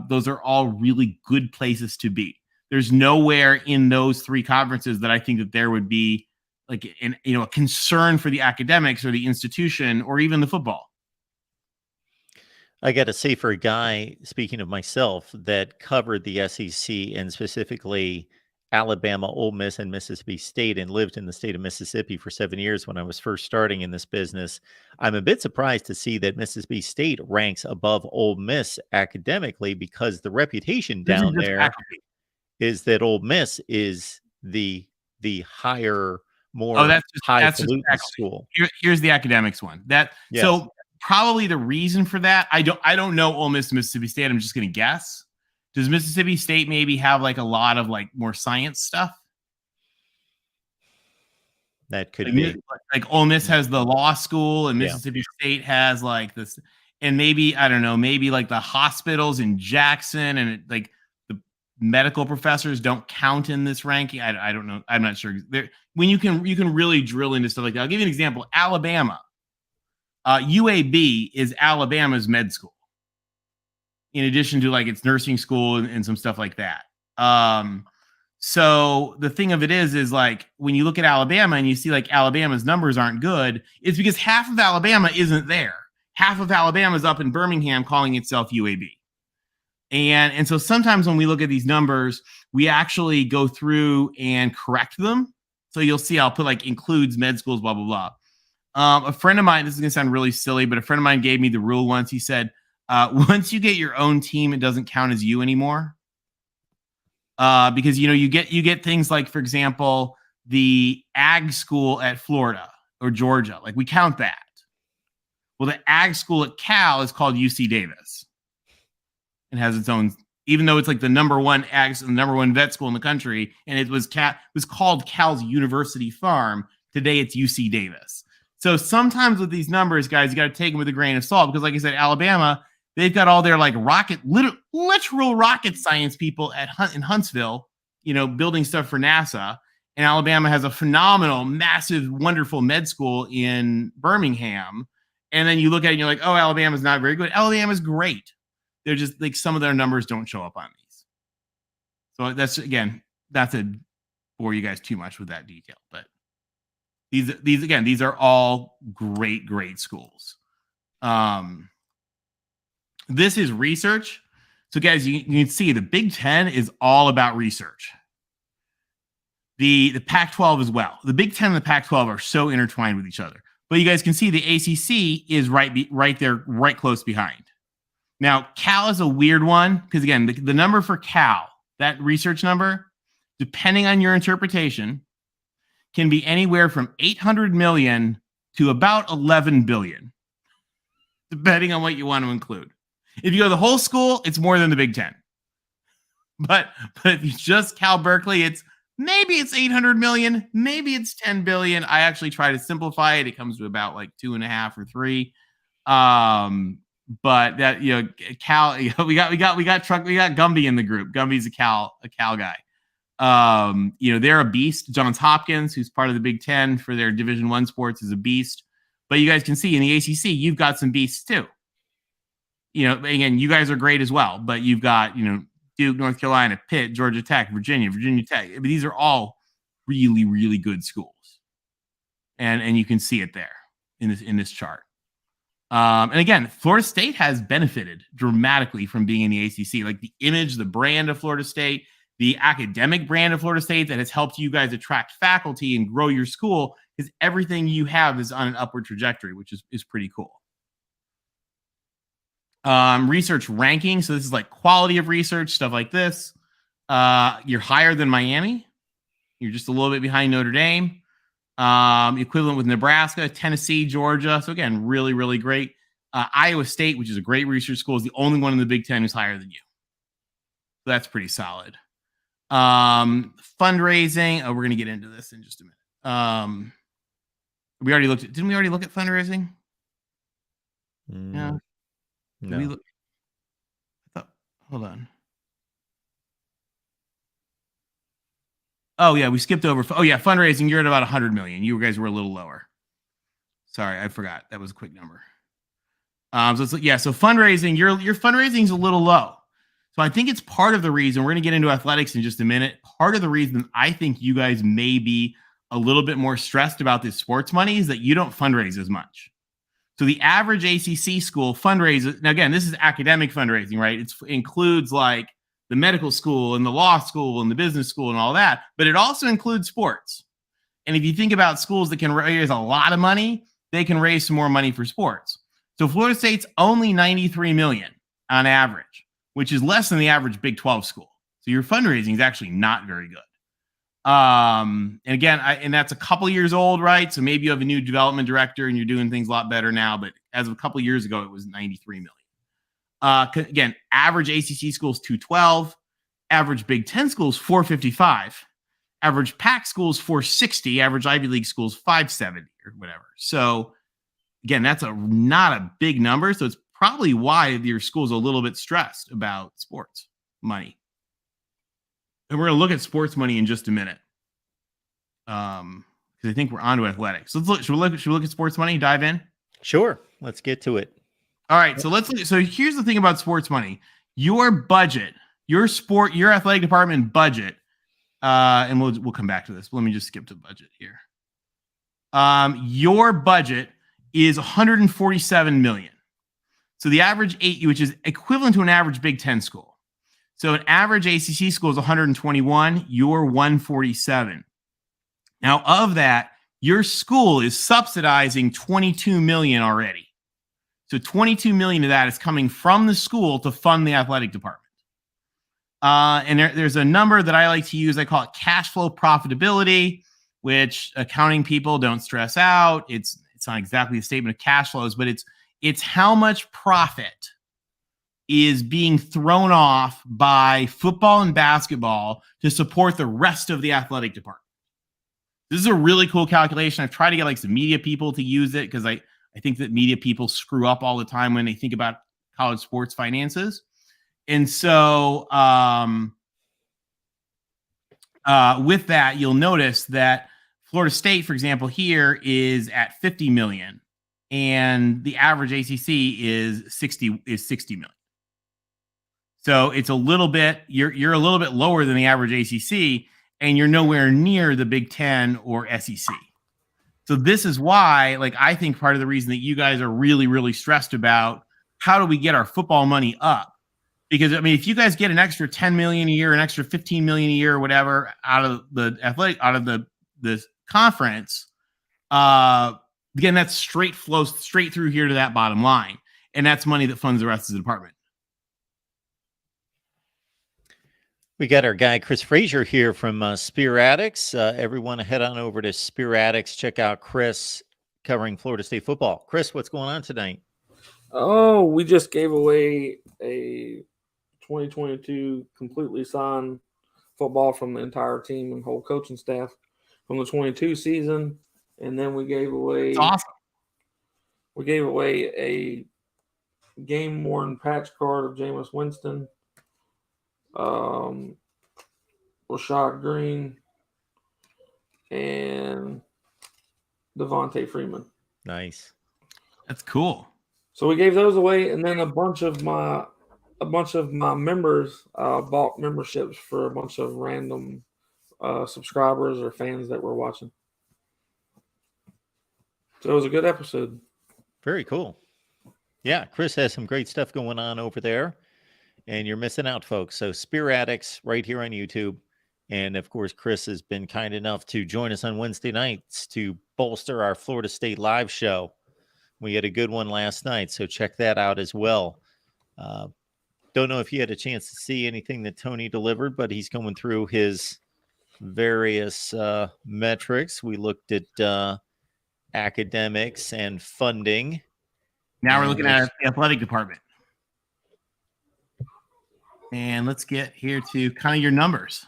those are all really good places to be. There's nowhere in those three conferences that I think that there would be like a concern for the academics or the institution or even the football. I got to say, for a guy, speaking of myself, that covered the SEC and specifically Alabama, Ole Miss, and Mississippi State, and lived in the state of Mississippi for 7 years when I was first starting in this business, I'm a bit surprised to see that Mississippi State ranks above Ole Miss academically, because the reputation down there is that Ole Miss is the higher, more highfalutin school. Here's the academics one. Yes. So probably the reason for that, I don't know Ole Miss, Mississippi State. I'm just going to guess. Does Mississippi State maybe have like a lot of like more science stuff? That could be. Like Ole Miss has the law school, and Mississippi State has like this, and maybe, I don't know, maybe like the hospitals in Jackson, and like the medical professors don't count in this ranking. I don't know. I'm not sure. When you can really drill into stuff like that. I'll give you an example. Alabama. UAB is Alabama's med school, in addition to like its nursing school and some stuff like that. So the thing of it is like when you look at Alabama and you see like Alabama's numbers aren't good, it's because half of Alabama isn't there. Half of Alabama's up in Birmingham calling itself UAB. And so sometimes when we look at these numbers, we actually go through and correct them. So you'll see I'll put like includes med schools, blah, blah, blah. A friend of mine, this is going to sound really silly, but a friend of mine gave me the rule once. He said, once you get your own team, it doesn't count as you anymore. Because, you get things like, for example, the ag school at Florida or Georgia, like we count that. Well, the ag school at Cal is called UC Davis. It has its own, even though it's like the number one vet school in the country, and it was called Cal's University Farm. Today it's UC Davis. So sometimes with these numbers, guys, you got to take them with a grain of salt, because like I said, Alabama, they've got all their like literal rocket science people in Huntsville, building stuff for NASA. And Alabama has a phenomenal, massive, wonderful med school in Birmingham. And then you look at it and you're like, oh, Alabama's not very good. Alabama's great. They're just like some of their numbers don't show up on these. So that's, again, that's a bore you guys too much with that detail, but these are all great schools. This is research. So guys, you can see the Big Ten is all about research. The Pac-12 as well. The Big Ten and the Pac-12 are so intertwined with each other. But you guys can see the ACC is right there, right close behind. Now, Cal is a weird one because, again, the number for Cal, that research number, depending on your interpretation, can be anywhere from 800 million to about 11 billion, depending on what you want to include. If you go to the whole school, it's more than the Big Ten. But if you just Cal Berkeley, maybe it's 800 million, maybe it's 10 billion. I actually try to simplify it. It comes to about like 2.5 or 3. But that, Cal, we got Gumby in the group. Gumby's a Cal guy. They're a beast. Johns Hopkins, who's part of the Big Ten for their Division I sports, is a beast. But you guys can see in the ACC, you've got some beasts too. Again, you guys are great as well, but you've got, Duke, North Carolina, Pitt, Georgia Tech, Virginia Tech. I mean, these are all really, really good schools. And you can see it there in this chart. And again, Florida State has benefited dramatically from being in the ACC. Like the image, the brand of Florida State, the academic brand of Florida State that has helped you guys attract faculty and grow your school, because everything you have is on an upward trajectory, which is pretty cool. Research ranking. So this is like quality of research, stuff like this. You're higher than Miami. You're just a little bit behind Notre Dame. Equivalent with Nebraska, Tennessee, Georgia. So again, really, really great. Iowa State, which is a great research school, is the only one in the Big Ten who's higher than you. So that's pretty solid. Fundraising. Oh, we're going to get into this in just a minute. Didn't we already look at fundraising? Yeah. No. Hold on. Oh yeah, we skipped over. Oh yeah, fundraising. You're at about 100 million. You guys were a little lower. Sorry, I forgot. That was a quick number. So fundraising. Your fundraising is a little low. So I think it's part of the reason. We're going to get into athletics in just a minute. Part of the reason I think you guys may be a little bit more stressed about this sports money is that you don't fundraise as much. So the average ACC school fundraises. Now, again, this is academic fundraising, right? It includes like the medical school and the law school and the business school and all that, but it also includes sports. And if you think about schools that can raise a lot of money, they can raise some more money for sports. So Florida State's only 93 million on average, which is less than the average Big 12 school. So your fundraising is actually not very good. And again, and that's a couple years old, right? So maybe you have a new development director and you're doing things a lot better now, but as of a couple years ago, it was 93 million. Again, average ACC schools 212, average Big 10 schools 455, average PAC schools 460, average Ivy League schools 570 or whatever. So again, that's not a big number. So it's probably why your school's a little bit stressed about sports money. And we're going to look at sports money in just a minute. Because I think we're on to athletics. Should we look at sports money? Dive in? Sure. Let's get to it. All right. So so here's the thing about sports money. Your budget, your athletic department budget, and we'll come back to this. Let me just skip to budget here. Your budget is 147 million. So the average which is equivalent to an average Big 10 school. So an average ACC school is 121, you're 147. Now, of that, your school is subsidizing 22 million already. So 22 million of that is coming from the school to fund the athletic department. And there's a number that I like to use. I call it cash flow profitability, which accounting people don't stress out. It's not exactly a statement of cash flows, but it's how much profit is being thrown off by football and basketball to support the rest of the athletic department. This is a really cool calculation. I've tried to get like some media people to use it because I think that media people screw up all the time when they think about college sports finances. And so with that, you'll notice that Florida State, for example, here is at 50 million and the average ACC is 60 million. So it's a little bit, you're a little bit lower than the average ACC. and you're nowhere near the Big Ten or SEC. So this is why, like, I think part of the reason that you guys are really, really stressed about how do we get our football money up? Because, I mean, if you guys get an extra 10 million a year, an extra 15 million a year, or whatever, out of the conference, again, that flows straight through here to that bottom line. And that's money that funds the rest of the department. We got our guy Chris Frazier here from Spear Addicts. Everyone head on over to Spear Addicts. Check out Chris covering Florida State football. Chris, what's going on tonight? Oh, we just gave away a 2022 completely signed football from the entire team and whole coaching staff from the 22 season. And then we gave away It's awesome. We gave away a game worn patch card of Jameis Winston, Rashad Green, and Devontae Freeman. Nice. That's cool. So we gave those away, and then a bunch of my members bought memberships for a bunch of random subscribers or fans that were watching. So it was a good episode. Very cool. Yeah, Chris has some great stuff going on over there, and you're missing out, folks. So Spear Addicts right here on YouTube. And, of course, Chris has been kind enough to join us on Wednesday nights to bolster our Florida State live show. We had a good one last night, so check that out as well. Don't know if you had a chance to see anything that Tony delivered, but he's going through his various metrics. We looked at academics and funding. Now we're looking at the athletic department. And let's get here to kind of your numbers.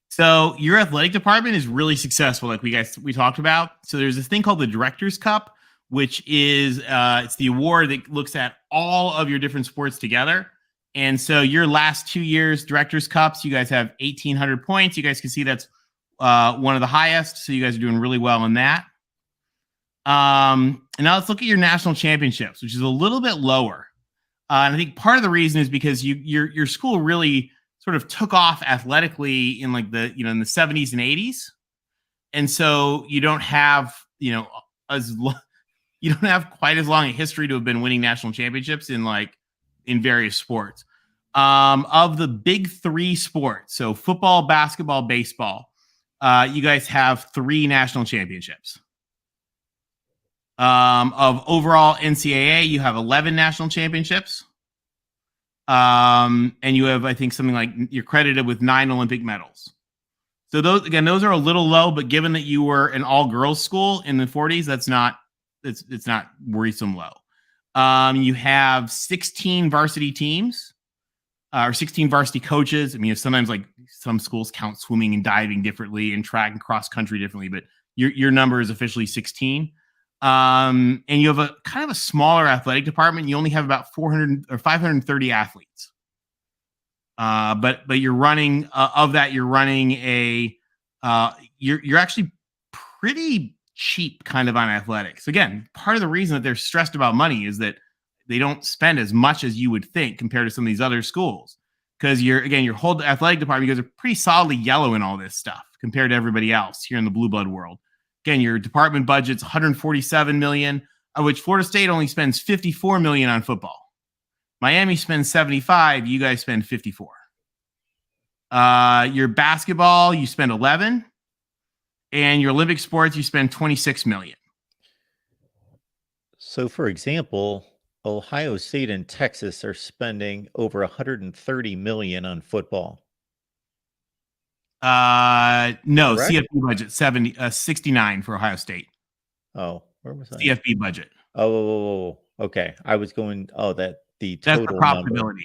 So your athletic department is really successful, like we talked about. So there's this thing called the Director's Cup, which is it's the award that looks at all of your different sports together. And so your last 2 years Director's Cups, you guys have 1,800 points. You guys can see that's one of the highest. So you guys are doing really well in that. And now let's look at your national championships, which is a little bit lower. And I think part of the reason is because your school really sort of took off athletically in like in the 70s and 80s. And so you don't have, you don't have quite as long a history to have been winning national championships in various sports. Of the big three sports, so football, basketball, baseball, you guys have 3 national championships. Of overall NCAA, you have 11 national championships. And you have, I think, something like you're credited with 9 Olympic medals. So those are a little low, but given that you were an all-girls school in the 40s, it's not worrisome low. You have 16 varsity teams, or 16 varsity coaches. I mean, sometimes like some schools count swimming and diving differently and track and cross country differently, but your number is officially 16. And you have a kind of a smaller athletic department. You only have about 400 or 530 athletes. But you're running of that. You're running you're actually pretty cheap kind of on athletics. Again, part of the reason that they're stressed about money is that they don't spend as much as you would think compared to some of these other schools. Because your whole athletic department, you guys are pretty solidly yellow in all this stuff compared to everybody else here in the blue blood world. Again, your department budget's $147 million, of which Florida State only spends $54 million on football. Miami spends $75. You guys spend $54. Your basketball, you spend $11, and your Olympic sports, you spend $26 million. So, for example, Ohio State and Texas are spending over $130 million on football. No, Correct? CFB budget 69 for Ohio State. Oh, where was I? CFB budget. Oh, okay. I was going. Oh, that's the That's total the number. profitability.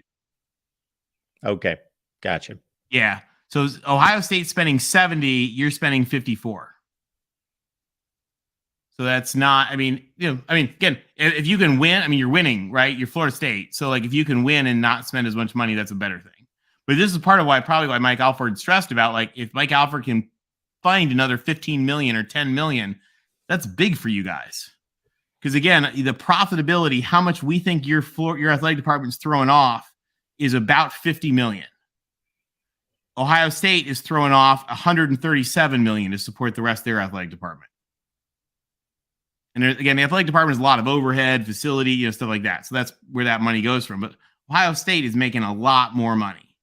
Okay, gotcha. Yeah. So Ohio State spending 70, you're spending 54. So that's not. I mean, again, if you can win, you're winning, right? You're Florida State. So like, if you can win and not spend as much money, that's a better thing. But this is part of why Mike Alford stressed about, like, if Mike Alford can find another 15 million or 10 million, that's big for you guys. Because again, the profitability, how much we think your athletic department's throwing off is about 50 million. Ohio State is throwing off $137 million to support the rest of their athletic department. And again, the athletic department is a lot of overhead, facility, stuff like that. So that's where that money goes from. But Ohio State is making a lot more money.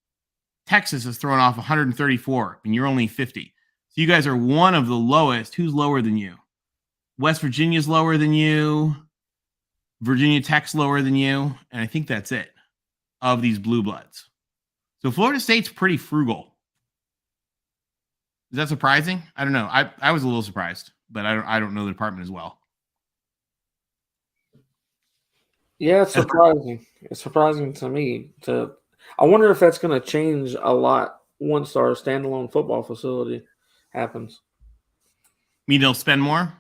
Texas is throwing off 134, and you're only 50. So you guys are one of the lowest. Who's lower than you? West Virginia's lower than you. Virginia Tech's lower than you. And I think that's it of these blue bloods. So Florida State's pretty frugal. Is that surprising? I don't know. I was a little surprised, but I don't know the department as well. Yeah, it's surprising. It's surprising to me. I wonder if that's going to change a lot once our standalone football facility happens. Mean they'll spend more?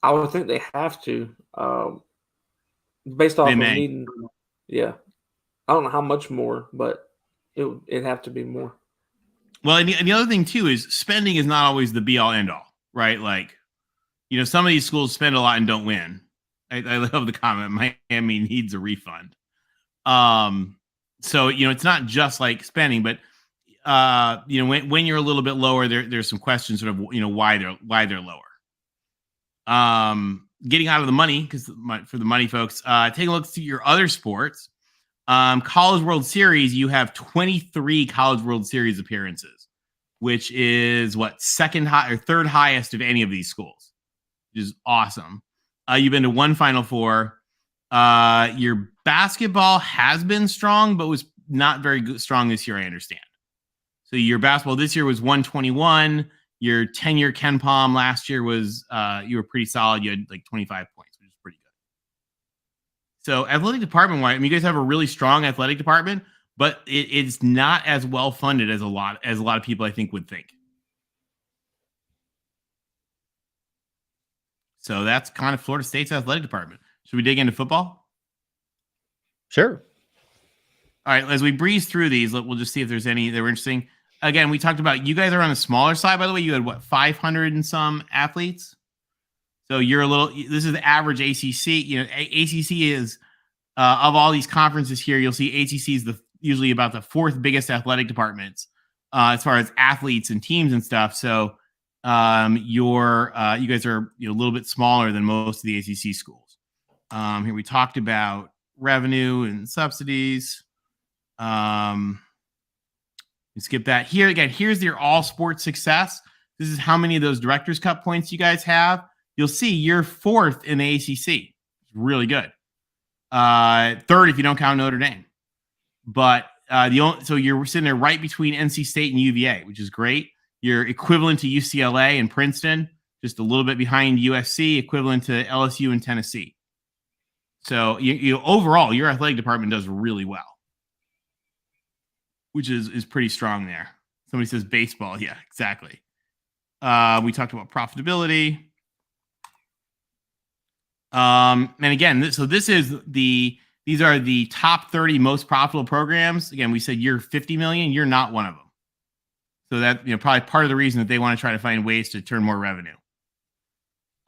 I would think they have to, based off of may. needing. Yeah, I don't know how much more, but it'd have to be more. Well, and the other thing too is spending is not always the be all end all, right? Like, some of these schools spend a lot and don't win. I love the comment. Miami needs a refund. So it's not just like spending, but when you're a little bit lower, there's some questions sort of why they're lower. Getting out of the money, because for the money folks, take a look at your other sports. College World Series, you have 23 College World Series appearances, which is second high or third highest of any of these schools, which is awesome. You've been to one Final Four. Your basketball has been strong, but was not very strong this year, I understand. So your basketball this year was 121. Your 10-year Ken Palm last year was you were pretty solid. You had like 25 points, which is pretty good. So athletic department-wise, you guys have a really strong athletic department, but it's not as well funded as a lot of people I think would think. So that's kind of Florida State's athletic department. Should we dig into football? Sure. All right, as we breeze through these, we'll just see if there's any that were interesting. Again, we talked about you guys are on the smaller side, by the way. You had 500 and some athletes. So you're this is the average ACC. ACC is, of all these conferences here, you'll see ACC is usually about the fourth biggest athletic departments as far as athletes and teams and stuff. So you guys are a little bit smaller than most of the ACC schools. Here we talked about revenue and subsidies. Skip that. Here again, here's your all sports success. This is how many of those Directors Cup points you guys have. You'll see you're fourth in the ACC. It's really good. Third if you don't count Notre Dame. But so you're sitting there right between NC State and UVA, which is great. You're equivalent to UCLA and Princeton, just a little bit behind USC, equivalent to LSU and Tennessee. So overall, your athletic department does really well, which is pretty strong there. Somebody says baseball. Yeah, exactly. We talked about profitability. And again, these are the top 30 most profitable programs. Again, we said you're 50 million. You're not one of them. So that, probably part of the reason that they want to try to find ways to turn more revenue.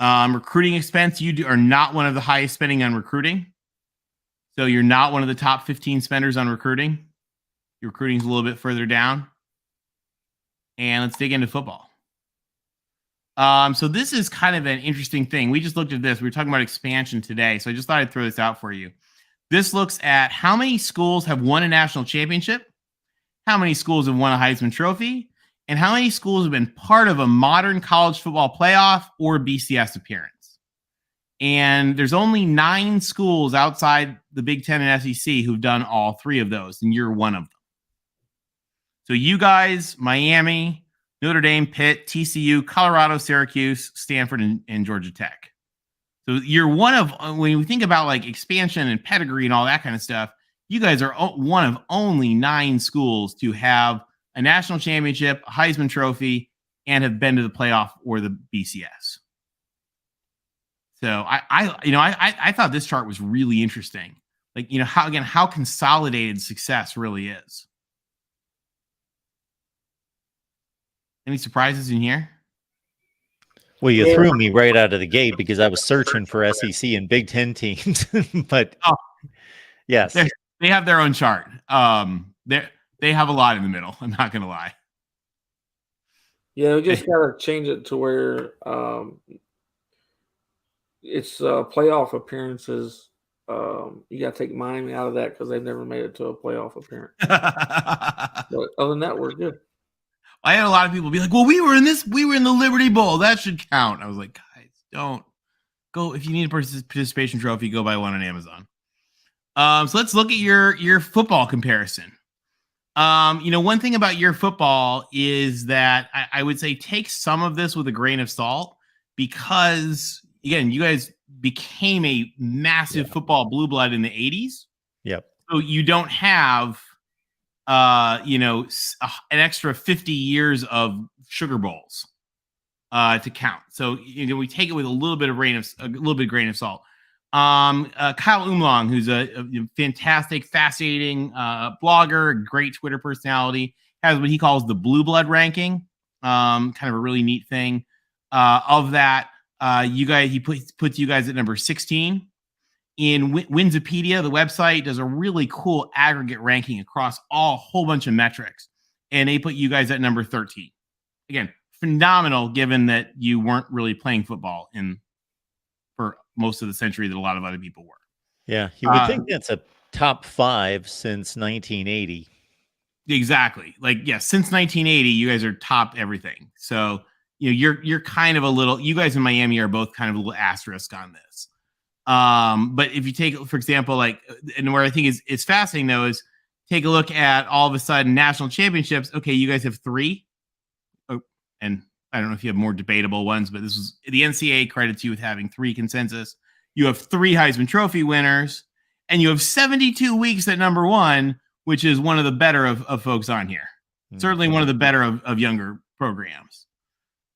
Recruiting expense, you are not one of the highest spending on recruiting. So you're not one of the top 15 spenders on recruiting. Your recruiting is a little bit further down. And let's dig into football. So this is kind of an interesting thing. We just looked at this. We were talking about expansion today. So I just thought I'd throw this out for you. This looks at how many schools have won a national championship, how many schools have won a Heisman Trophy, and how many schools have been part of a modern college football playoff or BCS appearance. And there's only 9 schools outside the Big Ten and SEC who've done all 3 of those, and you're one of them. So you guys, Miami, Notre Dame, Pitt, TCU, Colorado, Syracuse, Stanford, and Georgia Tech. So you're one of, when we think about like expansion and pedigree and all that kind of stuff, you guys are one of only 9 schools to have a national championship, a Heisman Trophy, and have been to the playoff or the BCS. So I thought this chart was really interesting. Like, how consolidated success really is. Any surprises in here? Well, you threw me right out of the gate because I was searching for SEC and Big Ten teams. But yes, they have their own chart. They have a lot in the middle. I'm not going to lie. Yeah, we just got to change it to where it's playoff appearances. You got to take Miami out of that because they've never made it to a playoff appearance. But other than that, we're good. I had a lot of people be like, well, we were in the Liberty Bowl. That should count. I was like, guys, don't go. If you need a participation trophy, go buy one on Amazon. So let's look at your football comparison. One thing about your football is that I would say take some of this with a grain of salt because, again, you guys became a massive football blue blood in the 80s. Yep. So you don't have, an extra 50 years of Sugar Bowls to count. So, we take it with a little bit of grain of salt. Kyle Umlong, who's a fantastic, fascinating blogger, great Twitter personality, has what he calls the blue blood ranking. Kind of a really neat thing. Of that, he puts you guys at number 16. In Winsipedia, the website does a really cool aggregate ranking across a whole bunch of metrics, and they put you guys at number 13. Again, phenomenal given that you weren't really playing football for most of the century that a lot of other people were. Yeah, you would think that's a top 5 since 1980. Exactly. Since 1980, you guys are top everything. So, you're kind of you guys in Miami are both kind of a little asterisk on this. But if you take, for example, and where I think is fascinating though, is take a look at all of a sudden national championships. Okay, you guys have 3. Oh, and I don't know if you have more debatable ones, but this was the NCAA credits you with having 3 consensus. You have 3 Heisman Trophy winners, and you have 72 weeks at number 1, which is one of the better of folks on here. Mm-hmm. Certainly one of the better of younger programs.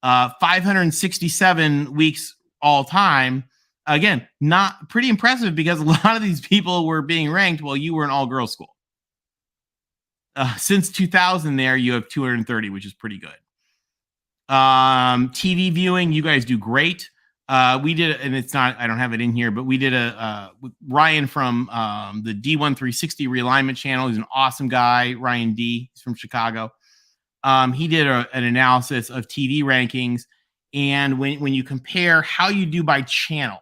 567 weeks all time. Again, not pretty impressive because a lot of these people were being ranked while you were an all-girls school. Since 2000 there, you have 230, which is pretty good. TV viewing, you guys do great. We did, and it's not, I don't have it in here, but we did with Ryan from the D1360 Realignment channel. He's an awesome guy, Ryan D. He's from Chicago. He did an analysis of TV rankings, and when you compare how you do by channel.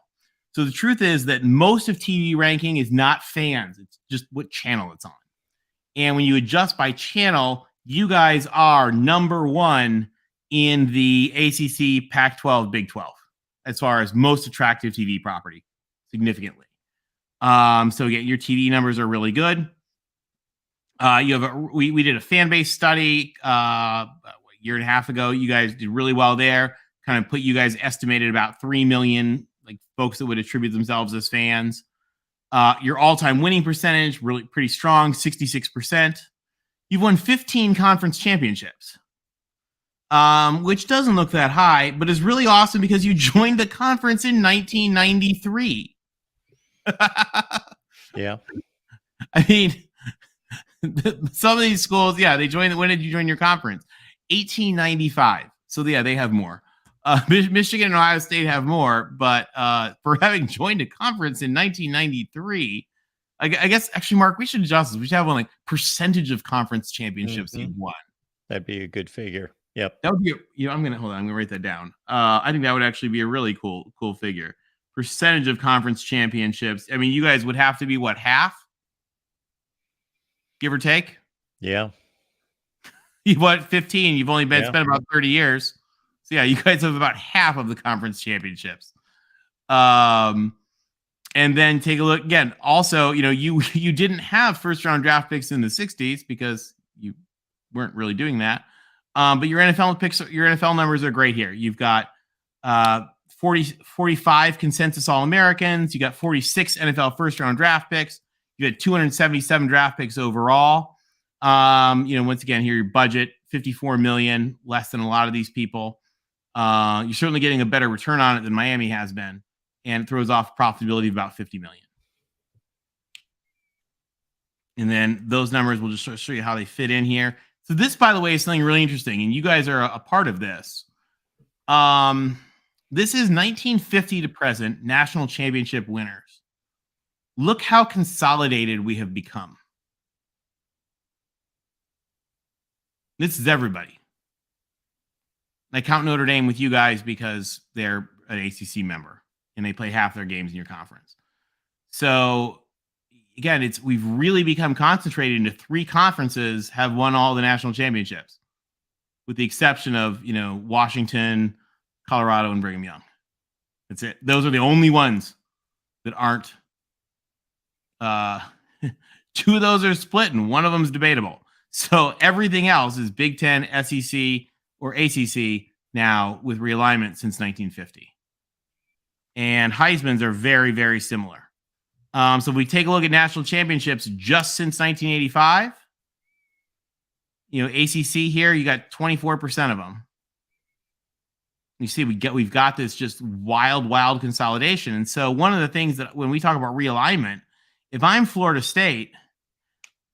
So the truth is that most of TV ranking is not fans. It's just what channel it's on. And when you adjust by channel, you guys are number 1 in the ACC, Pac-12, Big 12, as far as most attractive TV property, significantly. So again, your TV numbers are really good. We did a fan base study a year and a half ago. You guys did really well there. Kind of put you guys estimated about 3 million folks that would attribute themselves as fans. Your all-time winning percentage, really pretty strong, 66%. You've won 15 conference championships, which doesn't look that high, but is really awesome because you joined the conference in 1993. Yeah. I mean, some of these schools, they joined. When did you join your conference? 1895. So they have more. Michigan and Ohio State have more, but for having joined a conference in 1993, I guess actually, Mark, we should adjust this. We should have one percentage of conference championships you've won. That'd be a good figure. Yep. That would be. I'm gonna write that down. I think that would actually be a really cool figure. Percentage of conference championships. I mean, you guys would have to be what, half, give or take. Yeah. You've won 15. You've only spent about 30 years. So you guys have about half of the conference championships. And then take a look again. Also, you didn't have first round draft picks in the 60s because you weren't really doing that. But your NFL numbers are great here. You've got 45 consensus All-Americans. You got 46 NFL first round draft picks. You had 277 draft picks overall. Once again, here your budget, $54 million, less than a lot of these people. You're certainly getting a better return on it than Miami has been, and it throws off profitability of about $50 million. And then those numbers will just sort of show you how they fit in here. So this, by the way, is something really interesting, and you guys are a part of this. This is 1950 to present national championship winners. Look how consolidated we have become. This is everybody. I count Notre Dame with you guys because they're an ACC member and they play half their games in your conference. So again, we've really become concentrated into 3 conferences have won all the national championships, with the exception of, Washington, Colorado, and Brigham Young. That's it. Those are the only ones that aren't. 2 of those are split, and one of them is debatable. So everything else is Big Ten, SEC, or ACC now with realignment since 1950. And Heisman's are very, very similar. So if we take a look at national championships just since 1985, ACC here, you got 24% of them. You see, we've got this just wild consolidation. And so one of the things that when we talk about realignment, if I'm Florida State,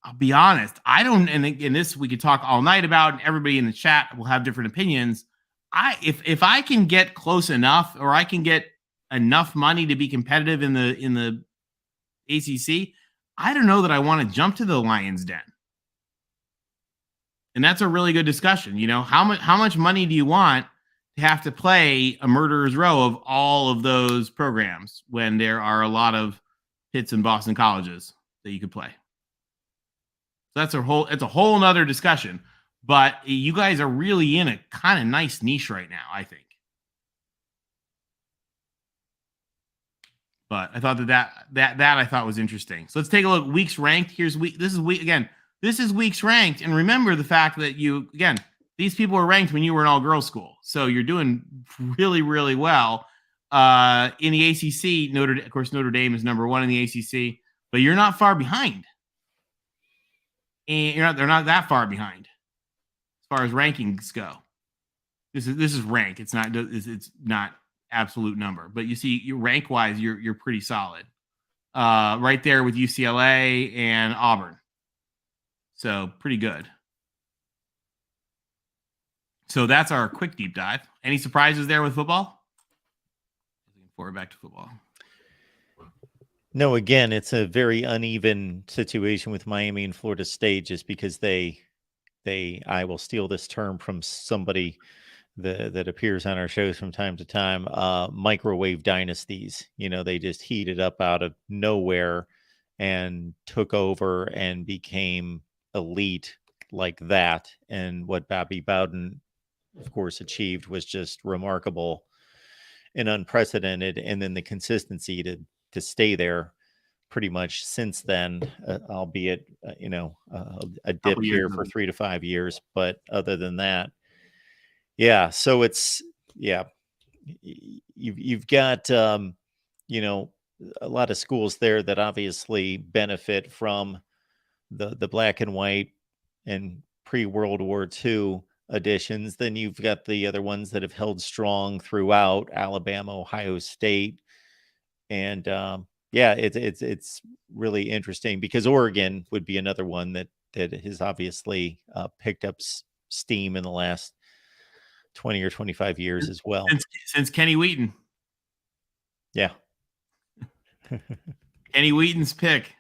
I'll be honest, I don't, and this we could talk all night about, and everybody in the chat will have different opinions. If I can get close enough, or I can get enough money to be competitive in the ACC, I don't know that I want to jump to the Lion's Den. And that's a really good discussion. How much money do you want to have to play a murderer's row of all of those programs when there are a lot of Pitts and Boston colleges that you could play? So it's a whole nother discussion. But you guys are really in a kind of nice niche right now, I think. But I thought that I thought was interesting. So let's take a look. Weeks ranked. This is weeks ranked. And remember the fact that these people were ranked when you were in all-girls school. So you're doing really, really well. In the ACC, Notre Dame is number 1 in the ACC, but you're not far behind. And they're not that far behind as far as rankings go. This is rank. It's not absolute number, but you see, rank wise, you're pretty solid. Right there with UCLA and Auburn. So pretty good. So that's our quick deep dive. Any surprises there with football? Looking forward back to football. No, again, it's a very uneven situation with Miami and Florida State, just because I will steal this term from somebody that appears on our shows from time to time, microwave dynasties. They just heated up out of nowhere and took over and became elite like that. And what Bobby Bowden, of course, achieved was just remarkable and unprecedented. And then the consistency to stay there pretty much since then, albeit, a dip here for 3 to 5 years. But other than that, yeah. So you've got, a lot of schools there that obviously benefit from the black and white and pre-World War II editions. Then you've got the other ones that have held strong throughout: Alabama, Ohio State. And it's really interesting because Oregon would be another one that has obviously picked up steam in the last 20 or 25 years as well. Since Kenny Wheaton. Yeah. Kenny Wheaton's pick.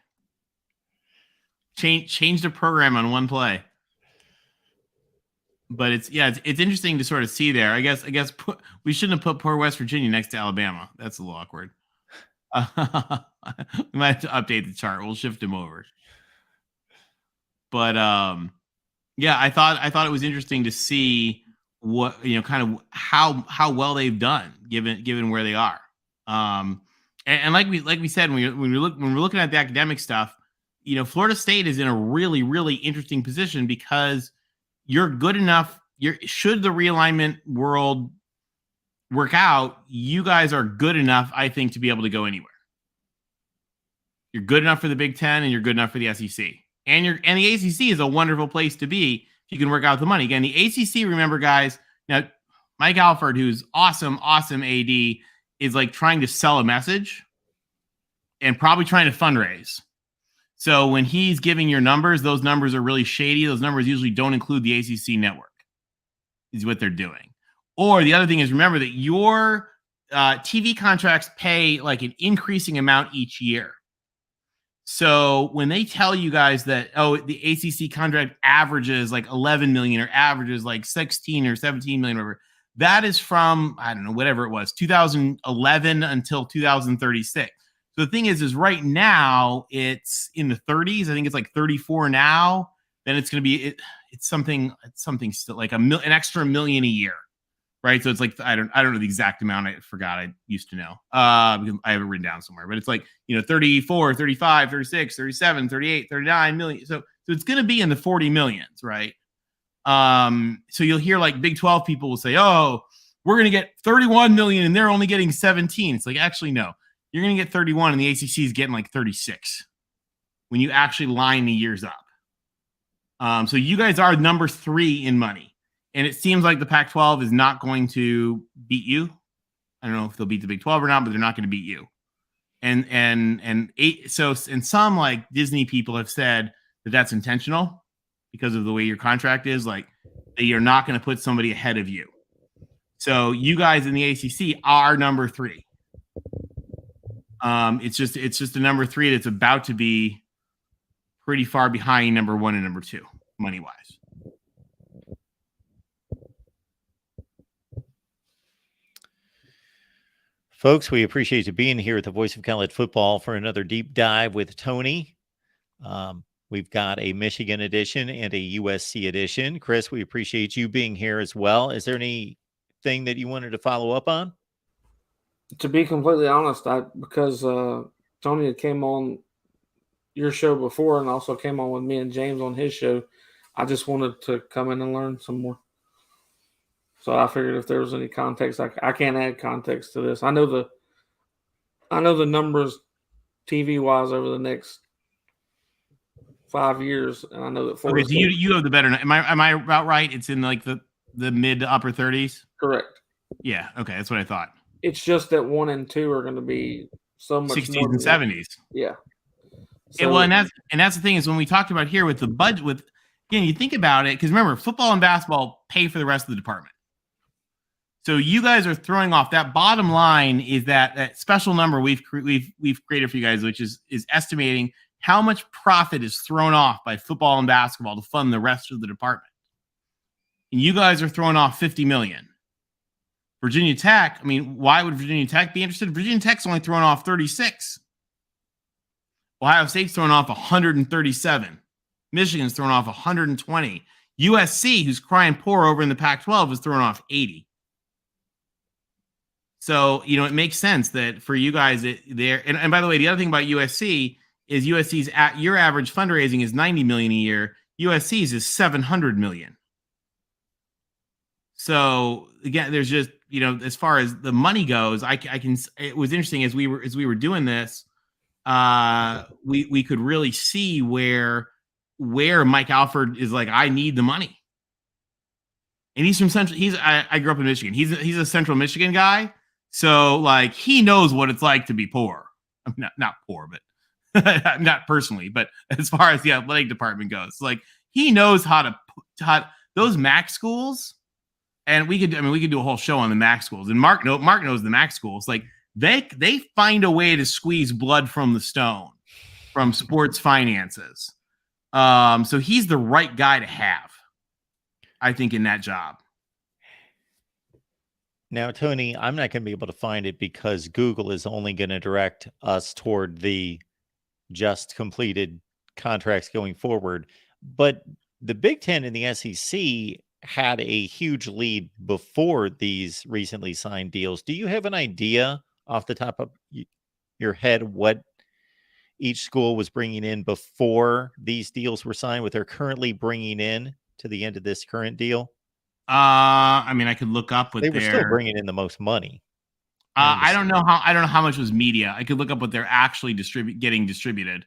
Changed the program on one play. But it's interesting to sort of see there. I guess we shouldn't have put poor West Virginia next to Alabama. That's a little awkward. We might have to update the chart. We'll shift him over. But I thought it was interesting to see what kind of how well they've done given where they are. And like we said, when we're looking at the academic stuff, Florida State is in a really, really interesting position because you're good enough. Should the realignment world work out, you guys are good enough, I think, to be able to go anywhere. You're good enough for the Big Ten, and you're good enough for the SEC. And the ACC is a wonderful place to be if you can work out the money. Again, the ACC, remember, guys, now Mike Alford, who's awesome AD, is like trying to sell a message and probably trying to fundraise. So when he's giving your numbers, those numbers are really shady. Those numbers usually don't include the ACC network, is what they're doing. Or the other thing is, remember that your TV contracts pay like an increasing amount each year. So when they tell you guys that, oh, the ACC contract averages like 11 million or averages like 16 or 17 million, or whatever, that is from, I don't know, whatever it was, 2011 until 2036. So the thing is right now it's in the 30s. I think it's like 34 now. Then it's going to be, it's something still like an extra $1 million a year. Right. So it's like, I don't know the exact amount. I forgot. I used to know because I have it written down somewhere, but it's like, 34, 35, 36, 37, 38, 39 million. So it's going to be in the 40 millions. Right. So you'll hear like Big 12 people will say, oh, we're going to get 31 million and they're only getting 17. It's like, actually, no, you're going to get 31 and the ACC is getting like 36 when you actually line the years up. So you guys are number 3 in money. And it seems like the Pac-12 is not going to beat you. I don't know if they'll beat the Big 12 or not, but they're not going to beat you. And some like Disney people have said that that's intentional because of the way your contract is, like that you're not going to put somebody ahead of you. So you guys in the ACC are number 3. It's just a number 3 that's about to be pretty far behind number 1 and number 2 money wise. Folks, we appreciate you being here at the Voice of College Football for another deep dive with Tony. We've got a Michigan edition and a USC edition. Chris, we appreciate you being here as well. Is there anything that you wanted to follow up on? To be completely honest, because Tony had came on your show before and also came on with me and James on his show, I just wanted to come in and learn some more. So I figured if there was any context, I can't add context to this. I know the numbers TV wise over the next 5 years, and I know that. Okay, so you have the better. Am I about right? It's in like the mid to upper 30s. Correct. Yeah. Okay, that's what I thought. It's just that 1 and 2 are going to be so much 60s more and 70s. Yeah. So, well, and that's the thing is when we talked about here with the budget, again, you think about it, because remember, football and basketball pay for the rest of the department. So you guys are throwing off that bottom line is that special number we've created for you guys, which is estimating how much profit is thrown off by football and basketball to fund the rest of the department. And you guys are throwing off $50 million. Virginia Tech, I mean, why would Virginia Tech be interested? Virginia Tech's only throwing off 36. Ohio State's throwing off 137. Michigan's throwing off 120. USC, who's crying poor over in the Pac-12, is throwing off 80. So, it makes sense that for you guys there. And by the way, the other thing about USC is USC's your average fundraising is $90 million a year. USC's is $700 million. So again, there's just, as far as the money goes, it was interesting as we were doing this, we could really see where Mike Alford is like, I need the money. And he's from Central. I grew up in Michigan. He's a Central Michigan guy. So like he knows what it's like to be poor. I mean, not poor, but not personally, but as far as the athletic department goes, like he knows how to those MAC schools. And we could do a whole show on the MAC schools. And Mark knows the MAC schools. Like they find a way to squeeze blood from the stone from sports finances. So he's the right guy to have, I think, in that job. Now, Tony, I'm not going to be able to find it because Google is only going to direct us toward the just completed contracts going forward. But the Big Ten and the SEC had a huge lead before these recently signed deals. Do you have an idea off the top of your head what each school was bringing in before these deals were signed, what they're currently bringing in to the end of this current deal? I mean, I could look up what they were still bringing in the most money. I don't know how much was media. I could look up what they're actually getting distributed.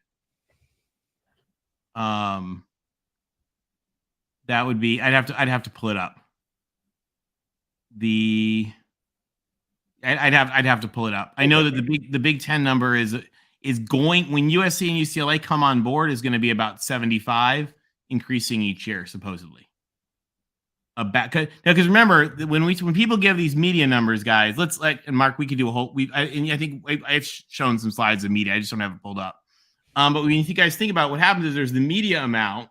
That would be. I'd have to pull it up. I'd have to pull it up. I know that the Big Ten number is going when USC and UCLA come on board is going to be about 75, increasing each year supposedly. Because remember when people give these media numbers, guys, and Mark, we could do a whole. I think I've shown some slides of media. I just don't have it pulled up. But when you guys think about what happens is there's the media amount,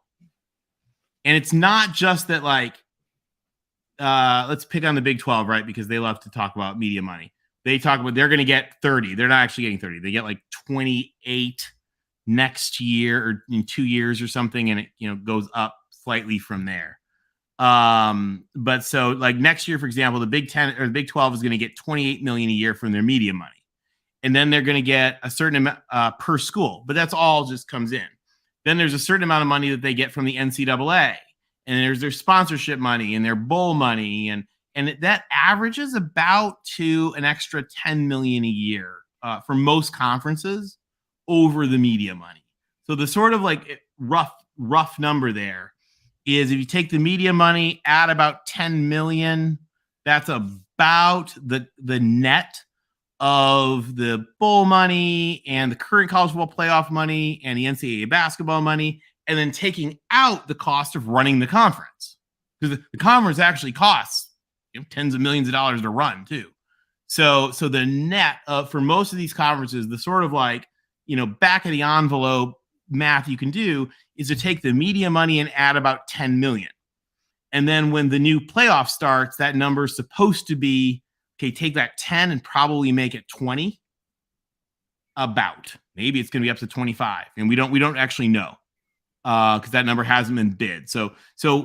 and it's not just that like, let's pick on the Big 12, right? Because they love to talk about media money. They talk about they're going to get 30. They're not actually getting 30. They get like 28 next year or in 2 years or something, and it goes up slightly from there. But so like next year, for example, the Big 10 or the Big 12 is going to get 28 million a year from their media money. And then they're going to get a certain amount per school, but that's all just comes in. Then there's a certain amount of money that they get from the NCAA, and there's their sponsorship money and their bowl money, and that averages about to an extra 10 million a year for most conferences over the media money. So the sort of like rough number there is if you take the media money, add about 10 million, that's about the net of the bowl money and the current college football playoff money and the NCAA basketball money, and then taking out the cost of running the conference, because the conference actually costs tens of millions of dollars to run too. So the net for most of these conferences, the sort of like back of the envelope math you can do is to take the media money and add about 10 million, and then when the new playoff starts, that number is supposed to be okay, take that 10 and probably make it 20. About. Maybe it's going to be up to 25. And we don't actually know because that number hasn't been bid. So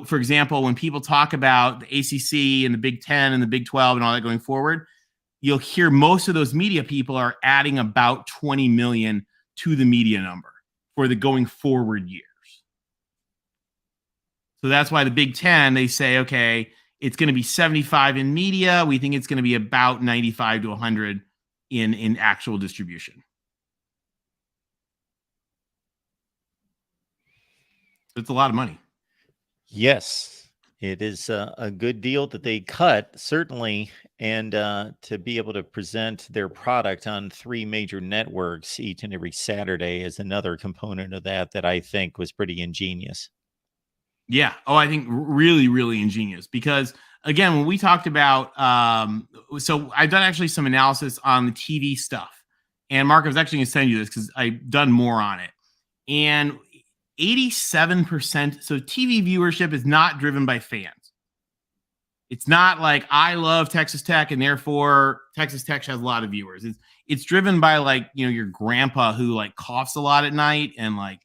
for example, when people talk about the ACC and the Big 10 and the Big 12 and all that going forward, you'll hear most of those media people are adding about 20 million to the media number for the going forward years. So that's why the Big 10, they say, okay, it's going to be 75 in media. We think it's going to be about 95 to 100 in actual distribution. It's a lot of money. Yes, it is a good deal that they cut, certainly, and to be able to present their product on 3 major networks each and every Saturday is another component of that I think was pretty ingenious. Yeah. Oh, I think really, really ingenious because, again, when we talked about, so I've done actually some analysis on the TV stuff. And Mark, I was actually going to send you this because I've done more on it. And 87%, so TV viewership is not driven by fans. It's not like I love Texas Tech and therefore Texas Tech has a lot of viewers. It's driven by like, your grandpa who like coughs a lot at night and like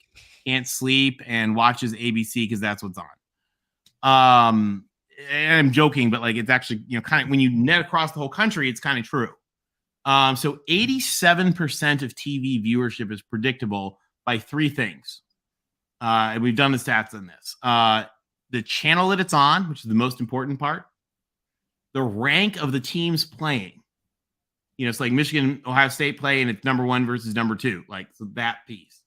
can't sleep and watches ABC because that's what's on. And I'm joking, but like it's actually, kind of when you net across the whole country, it's kind of true. So 87% of TV viewership is predictable by 3 things. And we've done the stats on this. The channel that it's on, which is the most important part, the rank of the teams playing. It's like Michigan, Ohio State play, and it's number 1 versus number 2. Like, so that piece.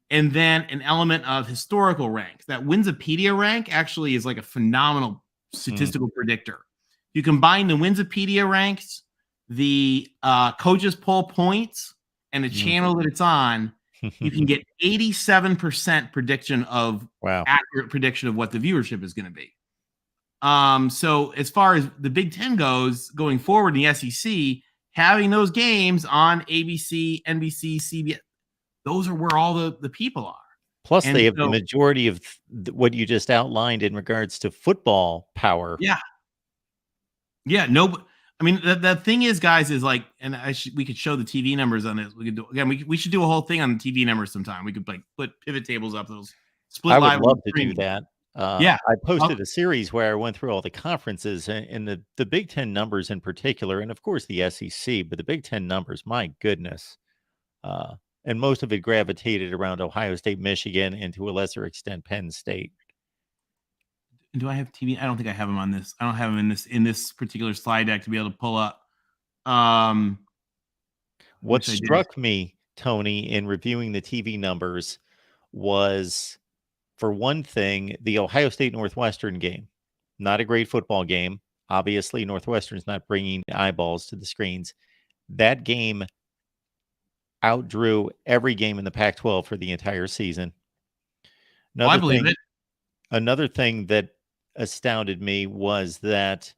And then an element of historical ranks. That Winsipedia rank actually is like a phenomenal statistical predictor. You combine the Winsipedia ranks, the coaches poll points, and the channel that it's on, you can get 87% prediction of accurate prediction of what the viewership is going to be. So as far as the Big 10 goes, going forward in the SEC, having those games on ABC, NBC, CBS, those are where all the people are. Plus, they have the majority of what you just outlined in regards to football power. Yeah. Yeah. No, I mean, the thing is, guys, is like, and we could show the TV numbers on this. We could do again. We should do a whole thing on the TV numbers sometime. We could like put pivot tables up, those split. I live would love to do that. Yeah, I posted a series where I went through all the conferences and the Big 10 numbers in particular, and of course the SEC, but the Big 10 numbers, my goodness. And most of it gravitated around Ohio State, Michigan, and to a lesser extent, Penn State. Do I have TV? I don't think I have them on this. I don't have them in this particular slide deck to be able to pull up. What struck me, Tony, in reviewing the TV numbers was, for one thing, the Ohio State Northwestern game. Not a great football game. Obviously, Northwestern's not bringing eyeballs to the screens. That game outdrew every game in the Pac-12 for the entire season. I believe it. Another thing that astounded me was that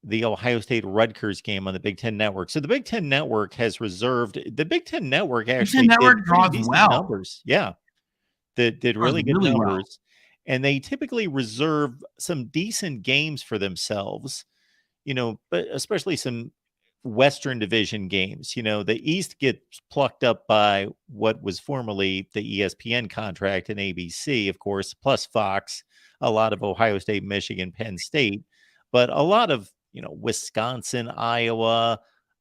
the Ohio State Rutgers game on the Big Ten Network. So the Big Ten Network has reserved. The Big Ten Network actually Network did pretty draws decent well. numbers. Yeah, that did really good really well. numbers, and they typically reserve some decent games for themselves. But especially some Western Division games. The East gets plucked up by what was formerly the ESPN contract and ABC, of course, plus Fox, a lot of Ohio State, Michigan, Penn State, but a lot of, Wisconsin, Iowa,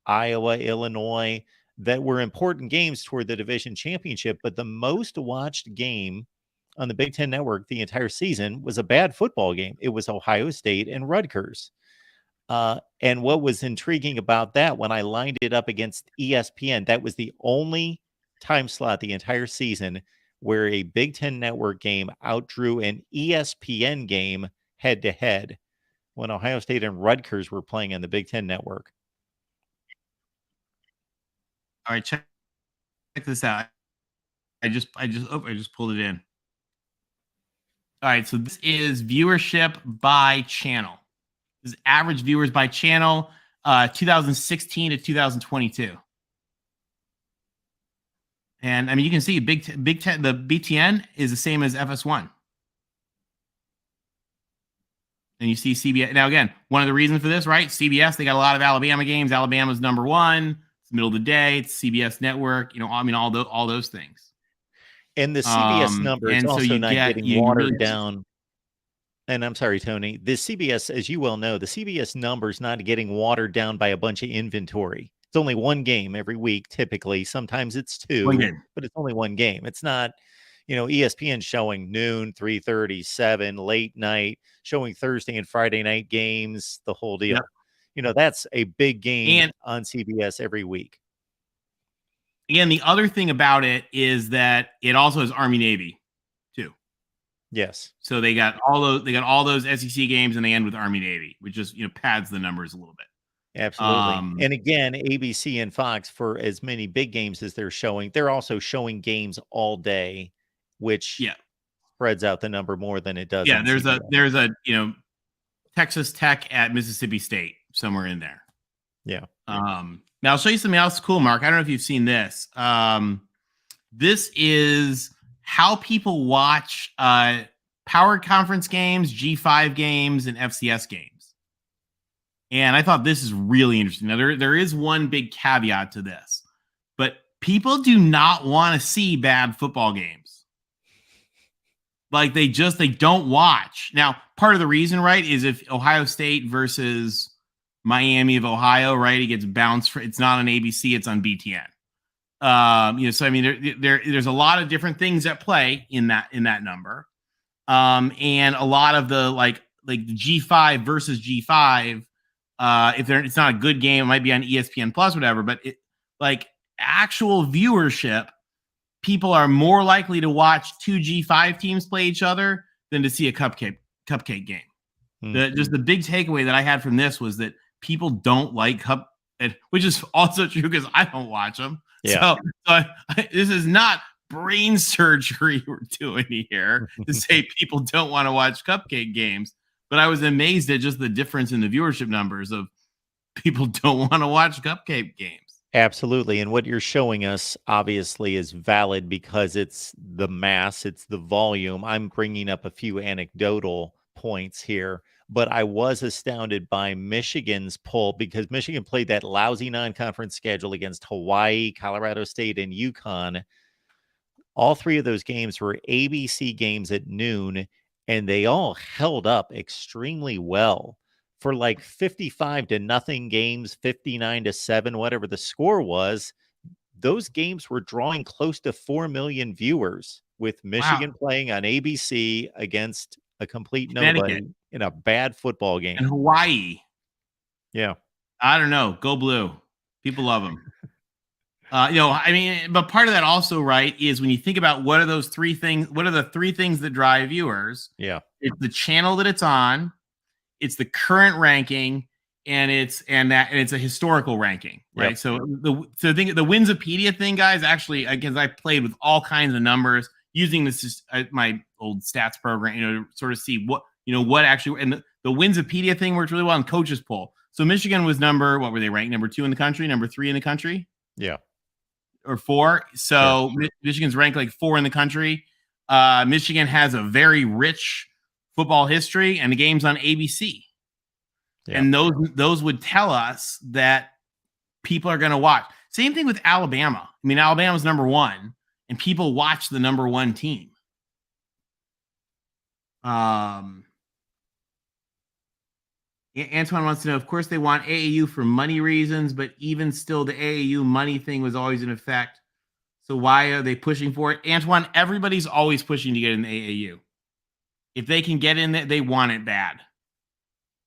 Illinois, that were important games toward the division championship. But the most watched game on the Big Ten Network the entire season was a bad football game. It was Ohio State and Rutgers. And what was intriguing about that, when I lined it up against ESPN, that was the only time slot the entire season where a Big Ten Network game outdrew an ESPN game head to head, when Ohio State and Rutgers were playing on the Big Ten Network. All right, check this out. I just pulled it in. All right, so this is viewership by channel. This is average viewers by channel, 2016 to 2022. And I mean, you can see Big Ten, the BTN is the same as FS1. And you see CBS. Now, again, one of the reasons for this, right? CBS, they got a lot of Alabama games. Alabama's number one. It's the middle of the day. It's CBS Network. I mean, all those things. And the CBS number is also so not getting watered down. And I'm sorry, Tony, the CBS, as you well know, the CBS number is not getting watered down by a bunch of inventory. It's only one game every week, typically. Sometimes it's two, but it's only one game. It's not, ESPN showing noon, 3:30, 7, late night, showing Thursday and Friday night games, the whole deal. Yep. That's a big game on CBS every week. Again, the other thing about it is that it also has Army Navy too. Yes. So they got all those SEC games, and they end with Army Navy, which just pads the numbers a little bit. Absolutely. And again, ABC and Fox, for as many big games as they're showing, they're also showing games all day, which spreads out the number more than it does. Yeah, there's a Texas Tech at Mississippi State somewhere in there. Yeah. Now I'll show you something else cool, Mark. I don't know if you've seen this. This is how people watch Power Conference games, G5 games, and FCS games. And I thought this is really interesting. Now, there is one big caveat to this, but people do not want to see bad football games. Like they don't watch. Now, part of the reason, right, is if Ohio State versus Miami of Ohio, right, it gets bounced. It's not on ABC, it's on BTN. So I mean, there's a lot of different things at play in that number, and a lot of the like the G5 versus G5. If it's not a good game, it might be on ESPN Plus, whatever. But actual viewership, people are more likely to watch two G5 teams play each other than to see a cupcake game. Mm-hmm. Just the big takeaway that I had from this was that people don't like which is also true because I don't watch them. Yeah. So this is not brain surgery we're doing here to say people don't want to watch cupcake games. But I was amazed at just the difference in the viewership numbers of people don't want to watch cupcake games. Absolutely. And what you're showing us obviously is valid because it's the mass, it's the volume. I'm bringing up a few anecdotal points here, but I was astounded by Michigan's poll because Michigan played that lousy non-conference schedule against Hawaii, Colorado State, and UConn. All three of those games were ABC games at noon, and they all held up extremely well for 55-0 games, 59-7, whatever the score was. Those games were drawing close to 4 million viewers, with Michigan playing on ABC against a complete nobody in a bad football game. And Hawaii. Yeah. I don't know. Go blue. People love them. I mean, but part of that also, right, is when you think about what are the three things that drive viewers? Yeah. It's the channel that it's on, it's the current ranking, and it's a historical ranking, right? Yep. So the Winsipedia thing, guys, actually, because I played with all kinds of numbers using this my old stats program, to sort of see what actually, and the Winsipedia thing works really well on coaches poll. So Michigan was what were they ranked? Number 2 in the country, number 3 in the country? Yeah. Or 4. So Michigan's ranked like 4 in the country. Michigan has a very rich football history, and the game's on ABC. Yeah. And those would tell us that people are going to watch. Same thing with Alabama. I mean, Alabama's number 1, and people watch the number 1 team. Antoine wants to know, of course, they want AAU for money reasons, but even still, the AAU money thing was always in effect. So why are they pushing for it? Antoine, everybody's always pushing to get in the AAU. If they can get in there, they want it bad.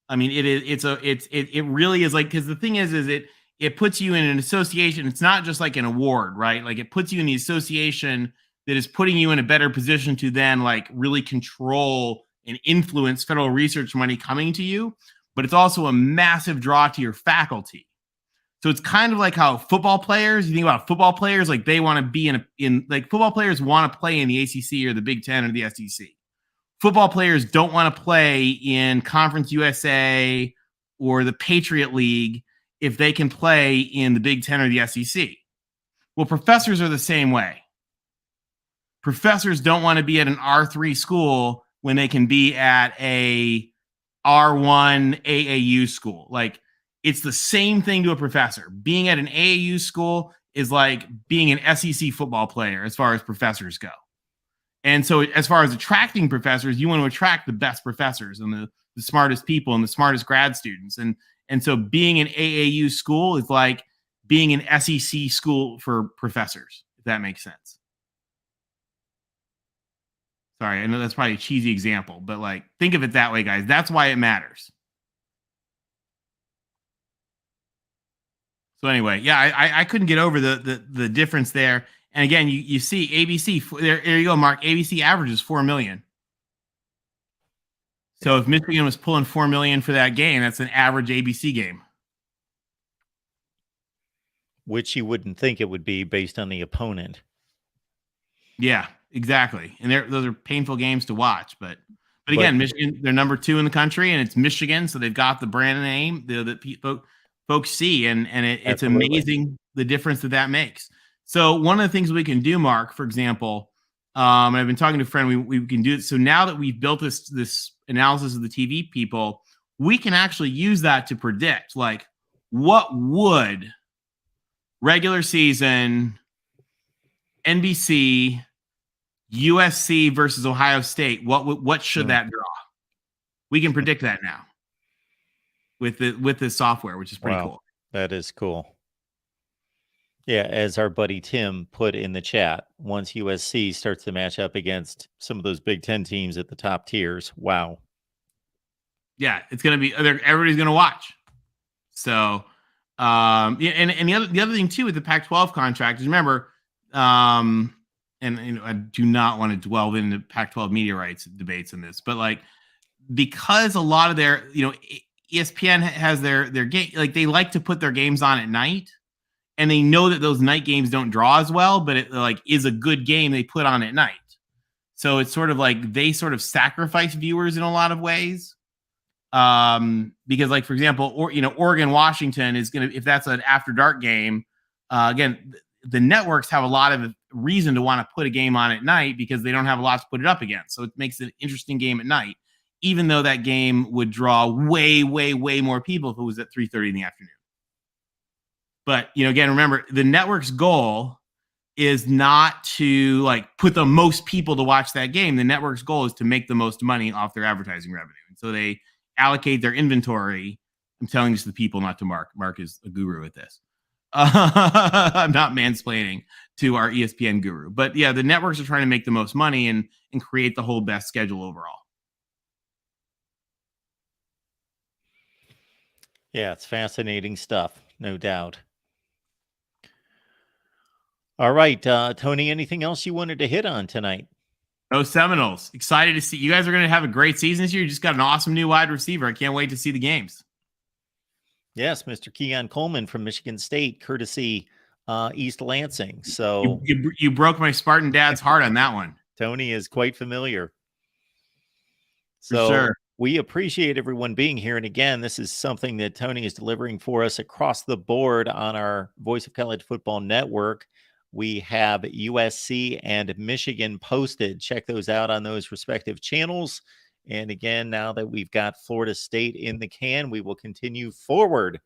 I mean, it really is like, because the thing is it puts you in an association. It's not just like an award, right? Like it puts you in the association that is putting you in a better position to then like really control and influence federal research money coming to you. But it's also a massive draw to your faculty. So it's kind of like how football players, you think about football players, like they want to be in like football players want to play in the ACC or the Big Ten or the SEC. Football players don't want to play in Conference USA or the Patriot League if they can play in the Big Ten or the SEC. Well, professors are the same way. Professors don't want to be at an R3 school when they can be at a R1 AAU school. Like, it's the same thing to a professor. Being at an AAU school is like being an SEC football player as far as professors go. And so as far as attracting professors, you want to attract the best professors and the smartest people and the smartest grad students. And so being an AAU school is like being an SEC school for professors, if that makes sense. Sorry, I know that's probably a cheesy example, but like think of it that way, guys. That's why it matters. So anyway, yeah, I couldn't get over the difference there. And again, you see ABC, there you go, Mark. ABC averages 4 million. So if Michigan was pulling 4 million for that game, that's an average ABC game. Which you wouldn't think it would be based on the opponent. Yeah, exactly. And those are painful games to watch. But again, Michigan, they're number 2 in the country, and it's Michigan, so they've got the brand name that folks see, and it's amazing the difference that makes. So one of the things we can do, Mark, for example, and I've been talking to a friend, we can do it. So now that we've built this analysis of the TV people, we can actually use that to predict, like, what would regular season NBC USC versus Ohio State, what should that draw? We can predict that now with this software, which is pretty cool. That is cool. Yeah, as our buddy Tim put in the chat, once USC starts to match up against some of those Big Ten teams at the top tiers, wow. Yeah, it's going to be, everybody's going to watch. So, and the other thing too with the Pac-12 contract is, remember, and I do not want to dwell into Pac-12 media rights debates in this, but like, because a lot of their, ESPN has their game, like they like to put their games on at night, and they know that those night games don't draw as well, but it like is a good game they put on at night. So it's sort of like they sort of sacrifice viewers in a lot of ways. Because like, for example, Oregon, Washington is going to, if that's an after dark game, again, the networks have a lot of reason to want to put a game on at night because they don't have a lot to put it up against. So it makes it an interesting game at night, even though that game would draw way, way, way more people if it was at 3:30 in the afternoon. But, again, remember, the network's goal is not to like put the most people to watch that game. The network's goal is to make the most money off their advertising revenue. And so they allocate their inventory. I'm telling this to the people, not to Mark. Mark is a guru at this. I'm not mansplaining to our ESPN guru. But yeah, the networks are trying to make the most money and create the whole best schedule overall. Yeah, it's fascinating stuff, no doubt. All right, Tony, anything else you wanted to hit on tonight? No, Seminoles. Excited to see. You guys are going to have a great season this year. You just got an awesome new wide receiver. I can't wait to see the games. Yes, Mr. Keon Coleman from Michigan State, courtesy East Lansing. So you broke my Spartan dad's heart on that one. Tony is quite familiar. For sure. We appreciate everyone being here. And again, this is something that Tony is delivering for us across the board on our Voice of College Football Network. We have USC and Michigan posted. Check those out on those respective channels. And again, now that we've got Florida State in the can, we will continue forward.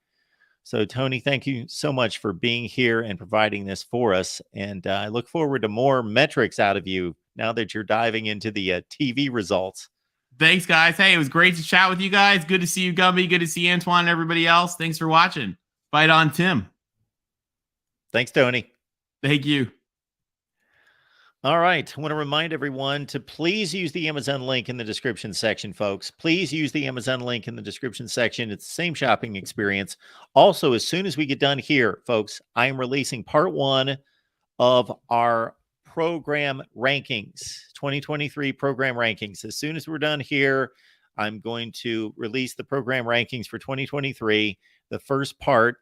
So, Tony, thank you so much for being here and providing this for us. And I look forward to more metrics out of you now that you're diving into the TV results. Thanks, guys. Hey, it was great to chat with you guys. Good to see you, Gumby. Good to see Antoine and everybody else. Thanks for watching. Fight on, Tim. Thanks, Tony. Thank you. All right. I want to remind everyone to please use the Amazon link in the description section, folks. Please use the Amazon link in the description section. It's the same shopping experience. Also, as soon as we get done here, folks, I am releasing part 1 of our program rankings, 2023 program rankings. As soon as we're done here, I'm going to release the program rankings for 2023, the first part.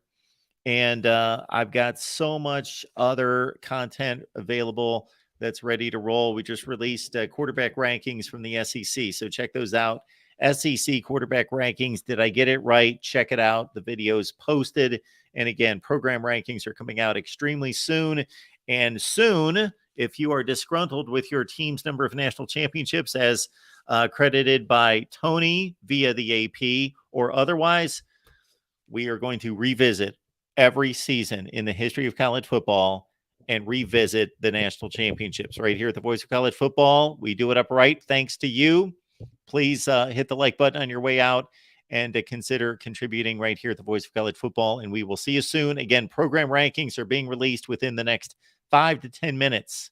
And I've got so much other content available that's ready to roll. We just released quarterback rankings from the SEC. So check those out. SEC quarterback rankings. Did I get it right? Check it out. The video's posted. And again, program rankings are coming out extremely soon. And soon, if you are disgruntled with your team's number of national championships as credited by Tony via the AP or otherwise, we are going to revisit every season in the history of college football and revisit the national championships right here at the Voice of College Football. We do it upright thanks to you. Please hit the like button on your way out and consider contributing right here at the Voice of College Football. And we will see you soon. Again, program rankings are being released within the next 5 to 10 minutes.